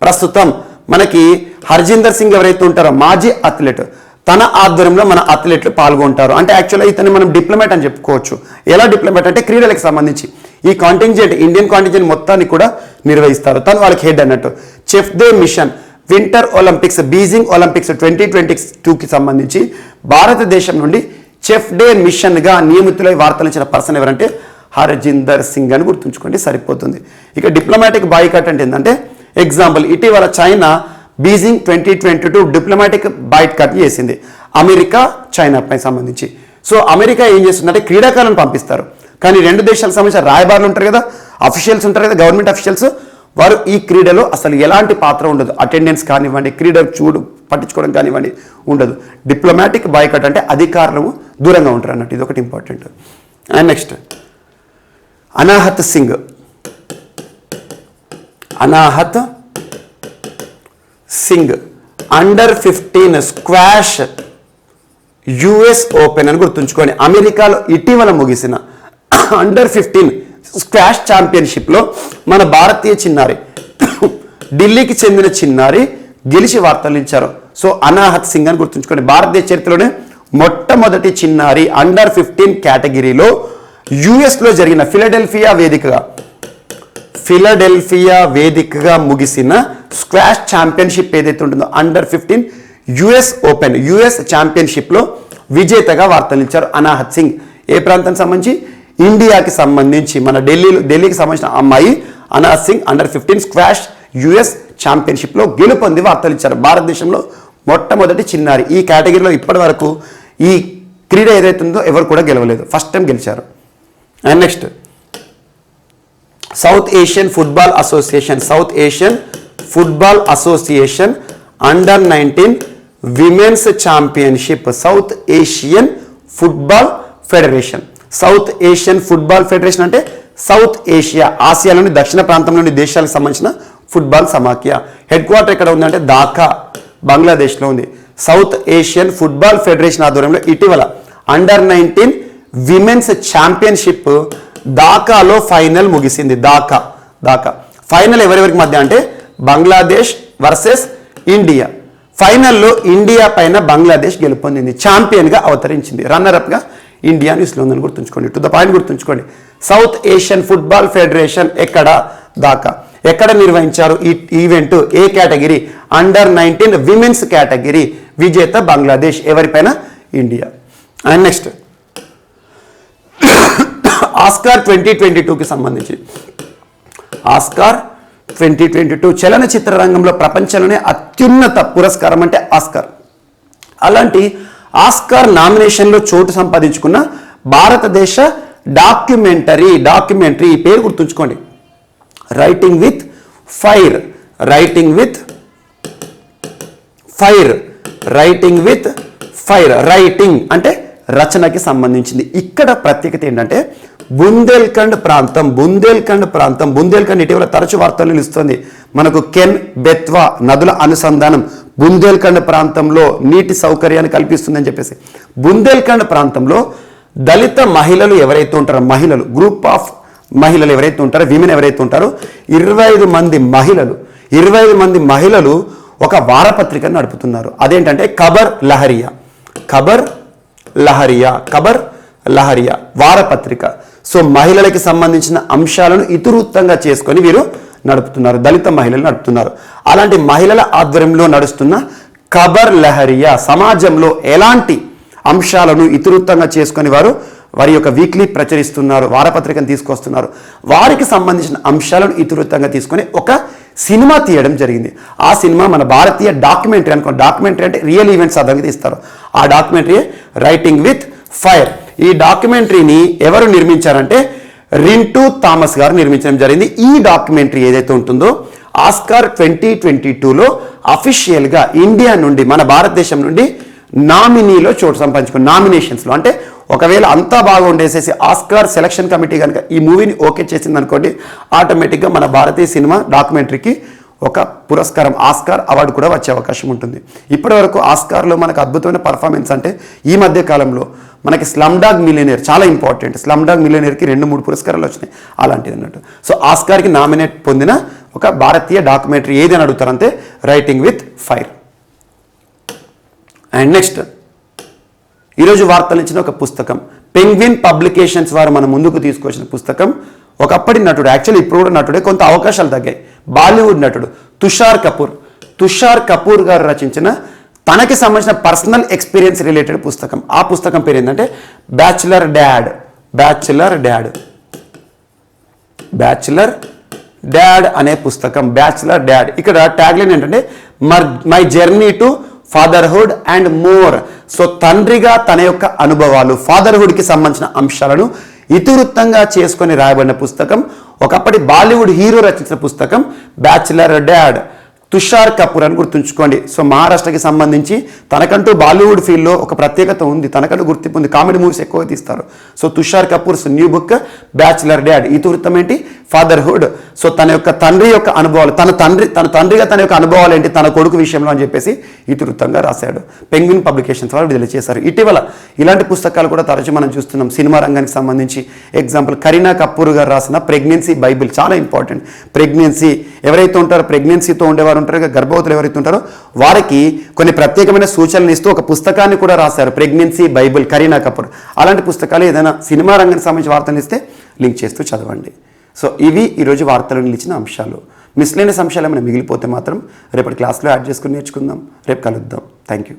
ప్రస్తుతం మనకి హర్జిందర్ సింగ్ ఎవరైతే ఉంటారో మాజీ అథ్లెట్, తన ఆధ్వర్యంలో మన అథ్లెట్లు పాల్గొంటారు. అంటే యాక్చువల్గా ఇతన్ని మనం డిప్లొమాట్ అని చెప్పుకోవచ్చు. ఎలా డిప్లొమాట్ అంటే క్రీడలకు సంబంధించి ఈ కాంటింజెంట్ ఇండియన్ కాంటింజెంట్ మొత్తాన్ని కూడా నిర్వహిస్తారు. తను వాళ్ళకి హెడ్ అన్నట్టు. Chef de mission winter Olympics Beijing Olympics 2022కి సంబంధించి భారతదేశం నుండి చెఫ్ డే మిషన్గా నియమితులై వార్తలు ఇచ్చిన పర్సన్ ఎవరంటే హర్జిందర్ సింగ్ అని గుర్తుంచుకోండి, సరిపోతుంది. ఇక డిప్లొమాటిక్ బాయ్కాట్ అంటే ఏంటంటే ఎగ్జాంపుల్, ఇటీవల చైనా బీజింగ్ 2022 డిప్లొమాటిక్ బాయ్కాట్ చేసింది అమెరికా చైనాపై సంబంధించి. సో అమెరికా ఏం చేస్తుందంటే క్రీడాకారులను పంపిస్తారు, కానీ రెండు దేశాలకు సంబంధించిన రాయబారులు ఉంటారు కదా, అఫీషియల్స్ ఉంటారు కదా, గవర్నమెంట్ అఫీషియల్స్, వారు ఈ క్రీడలో అసలు ఎలాంటి పాత్ర ఉండదు. అటెండెన్స్ కానివ్వండి, క్రీడ పట్టించుకోవడం కానివ్వండి ఉండదు. డిప్లొమాటిక్ బాయ్కాట్ అంటే అధికారులు దూరంగా ఉంటారు అన్నట్టు, ఇది ఒకటి important. And next Anahat Singh under 15 squash US open అని గుర్తుంచుకొని అమెరికాలో ఇటీవల ముగిసిన అండర్ 15 స్క్వాష్ ఛాంపియన్షిప్లో మన భారతీయ చిన్నారి ఢిల్లీకి చెందిన చిన్నారి గెలిచి వార్తలు ఇచ్చారు. సో అనాహత్ సింగ్ అని గుర్తుంచుకోండి. భారతదేశ చరిత్రలోనే మొట్టమొదటి చిన్నారి అండర్ 15 కేటగిరీలో యుఎస్లో జరిగిన ఫిలడెల్ఫియా వేదికగా ముగిసిన స్క్వాష్ ఛాంపియన్షిప్ ఏదైతే ఉంటుందో అండర్ 15 యుఎస్ ఓపెన్ యుఎస్ ఛాంపియన్షిప్లో విజేతగా వార్తలు ఇచ్చారు అనాహత్ సింగ్. ఏ ప్రాంతానికి సంబంధించి? ఇండియాకి సంబంధించి, మన ఢిల్లీకి సంబంధించిన అమ్మాయి Anahat Singh under 15 squash US ఛాంపియన్షిప్లో గెలుపొంది వార్తలు ఇచ్చారు. భారతదేశంలో మొట్టమొదటి చిన్నారి. ఈ కేటగిరీలో ఇప్పటి వరకు ఈ క్రీడ ఏదైతే ఉందో ఎవరు కూడా గెలవలేదు, ఫస్ట్ టైం గెలిచారు. And next south Asian football association under 19 women's championship. South Asian Football federation అంటే సౌత్ ఏషియా, ఆసియాలోని దక్షిణ ప్రాంతంలోని దేశాలకు సంబంధించిన ఫుట్బాల్ సమాఖ్య. హెడ్ క్వార్టర్ ఎక్కడ ఉందంటే ఢాకా, బంగ్లాదేశ్లో ఉంది. సౌత్ ఏషియన్ ఫుట్బాల్ ఫెడరేషన్ ఆధ్వర్యంలో ఇటీవల అండర్ 19 విమెన్స్ ఛాంపియన్షిప్ ఢాకాలో ఫైనల్ ముగిసింది. ఢాకా ఫైనల్ ఎవరెవరికి మధ్య అంటే బంగ్లాదేశ్ వర్సెస్ ఇండియా. ఫైనల్లో ఇండియా పైన బంగ్లాదేశ్ గెలుపొందింది, ఛాంపియన్గా అవతరించింది. రన్నర్అప్గా ఇండియా న్యూస్లో ఉందని గుర్తుంచుకోండి. టు ద పాయింట్ గుర్తుంచుకోండి. South Asian Football Federation Dhaka ఎక్కడ నిర్వహించారు ఈ ఈవెంట్? ఏ కేటగిరీ? Under 19 women's category. విజేత బంగ్లాదేశ్, ఎవరిపైన? ఇండియా. అండ్ నెక్స్ట్ ఆస్కార్ 2022కి సంబంధించి ఆస్కార్ 2022 చలనచిత్ర రంగంలో ప్రపంచంలోనే అత్యున్నత పురస్కారం అంటే ఆస్కార్. అలాంటి ఆస్కార్ నామినేషన్లో చోటు సంపాదించుకున్న భారతదేశ డాక్యుమెంటరీ పేరు గుర్తుంచుకోండి. Writing with fire. రైటింగ్ అంటే రచనకి సంబంధించింది. ఇక్కడ ప్రత్యేకత ఏంటంటే బుందేల్ఖండ్ ప్రాంతం ఇటీవల తరచు వార్తలు నిలుస్తుంది. మనకు కెన్ బెత్వా నదుల అనుసంధానం బుందేల్ఖండ్ ప్రాంతంలో నీటి సౌకర్యాన్ని కల్పిస్తుందని చెప్పేసి బుందేల్ఖండ్ ప్రాంతంలో దళిత మహిళలు ఎవరైతే ఉంటారో గ్రూప్ ఆఫ్ మహిళలు ఎవరైతే ఉంటారో విమెన్ ఎవరైతే ఉంటారో 25 మంది మహిళలు ఒక వారపత్రికను నడుపుతున్నారు. అదేంటంటే ఖబర్ లహరియా వారపత్రిక. సో మహిళలకి సంబంధించిన అంశాలను ఇతివృత్తంగా చేసుకొని వీరు నడుపుతున్నారు, దళిత మహిళలు నడుపుతున్నారు. అలాంటి మహిళల ఆధ్వర్యంలో నడుస్తున్న ఖబర్ లహరియా సమాజంలో ఎలాంటి అంశాలను ఇతివృత్తంగా చేసుకొని వారు వారి యొక్క వీక్లీ ప్రచురిస్తున్నారు, వారపత్రికను తీసుకొస్తున్నారు, వారికి సంబంధించిన అంశాలను ఇతివృత్తంగా తీసుకొని ఒక సినిమా తీయడం జరిగింది. ఆ సినిమా మన భారతీయ డాక్యుమెంటరీ అనుకో, డాక్యుమెంటరీ అంటే రియల్ ఈవెంట్స్ ఆధారంగా తీస్తారు. ఆ డాక్యుమెంటరీ రైటింగ్ విత్ ఫైర్. ఈ డాక్యుమెంటరీని ఎవరు నిర్మించారంటే రింటూ థామస్ గారు నిర్మించడం జరిగింది. ఈ డాక్యుమెంటరీ ఏదైతే ఉంటుందో ఆస్కార్ 2022లో అఫీషియల్గా ఇండియా నుండి, మన భారతదేశం నుండి నామినీలో చోటు సంపాదించుకుని, నామినేషన్స్లో. అంటే ఒకవేళ అంతా బాగా ఉండేసేసి ఆస్కార్ సెలక్షన్ కమిటీ కనుక ఈ మూవీని ఓకే చేసింది అనుకోండి, ఆటోమేటిక్గా మన భారతీయ సినిమా డాక్యుమెంటరీకి ఒక పురస్కారం, ఆస్కార్ అవార్డు కూడా వచ్చే అవకాశం ఉంటుంది. ఇప్పటివరకు ఆస్కార్లో మనకు అద్భుతమైన పర్ఫార్మెన్స్ అంటే ఈ మధ్య కాలంలో మనకి స్లమ్ డాగ్ మిలియనేర్ చాలా ఇంపార్టెంట్. స్లమ్ డాగ్ మిలియనేర్కి 2-3 పురస్కారాలు వచ్చినాయి, అలాంటిది అన్నట్టు. సో ఆస్కార్కి నామినేట్ పొందిన ఒక భారతీయ డాక్యుమెంటరీ ఏది అని అడుగుతారంటే writing with fire. And next ఈరోజు వార్తలు ఇచ్చిన ఒక పుస్తకం, పెంగ్విన్ పబ్లికేషన్స్ వారు మన ముందుకు తీసుకొచ్చిన పుస్తకం. ఒకప్పటి నటుడు, యాక్చువల్లీ ఇప్పుడు కూడా నటుడే, కొంత అవకాశాలు తగ్గాయి, బాలీవుడ్ నటుడు తుషార్ కపూర్ గారు రచించిన తనకి సంబంధించిన పర్సనల్ ఎక్స్పీరియన్స్ రిలేటెడ్ పుస్తకం. ఆ పుస్తకం పేరు ఏంటంటే బ్యాచులర్ డాడ్ అనే పుస్తకం. బ్యాచులర్ డాడ్, ఇక్కడ ట్యాగ్లైన్ ఏంటంటే my journey to fatherhood and more. So తండ్రిగా తన యొక్క అనుభవాలు, ఫాదర్హుడ్కి సంబంధించిన అంశాలను ఇతివృత్తంగా చేసుకొని రాయబడిన పుస్తకం. ఒకప్పటి బాలీవుడ్ హీరో రచించిన పుస్తకం బ్యాచులర్ డాడ్. తుషార్ కపూర్ అని గుర్తుంచుకోండి. సో మహారాష్ట్రకి సంబంధించి తనకంటూ బాలీవుడ్ ఫీల్డ్లో ఒక ప్రత్యేకత ఉంది, తనకంటూ గుర్తింపు ఉంది, కామెడీ మూవీస్ ఎక్కువగా తీస్తారు. So Tushar Kapoor's new book bachelor dad. ఇతివృత్తం ఏంటి? ఫాదర్హుడ్. సో తన యొక్క తండ్రి యొక్క అనుభవాలు, తన తండ్రిగా తన యొక్క అనుభవాలు ఏంటి తన కొడుకు విషయంలో అని చెప్పేసి ఇతివృత్తంగా రాశాడు. పెంగ్విన్ పబ్లికేషన్స్ వాళ్ళు విడుదల చేశారు. ఇటీవల ఇలాంటి పుస్తకాలు కూడా తరచు మనం చూస్తున్నాం సినిమా రంగానికి సంబంధించి. ఎగ్జాంపుల్ కరీనా కపూర్ గారు రాసిన ప్రెగ్నెన్సీ బైబిల్ చాలా ఇంపార్టెంట్. ప్రెగ్నెన్సీ ఎవరైతే ఉంటారో, ప్రెగ్నెన్సీతో ఉండేవారు ఉంటారు, గర్భవతులు ఎవరైతే ఉంటారో వారికి కొన్ని ప్రత్యేకమైన సూచనలు ఇస్తూ ఒక పుస్తకాన్ని కూడా రాశారు, ప్రెగ్నెన్సీ బైబిల్, కరీనా కపూర్. అలాంటి పుస్తకాలు ఏదైనా సినిమా రంగానికి సంబంధించి వార్తలు ఇస్తే లింక్ చేస్తూ చదవండి. సో ఇవి ఈరోజు వార్తలు నిలిచిన అంశాలు. మిస్లేనియస్ అంశాలు ఏమైనా మిగిలిపోతే మాత్రం రేపటి క్లాస్లో యాడ్ చేసుకుని నేర్చుకుందాం. రేపు కలుద్దాం. Thank you.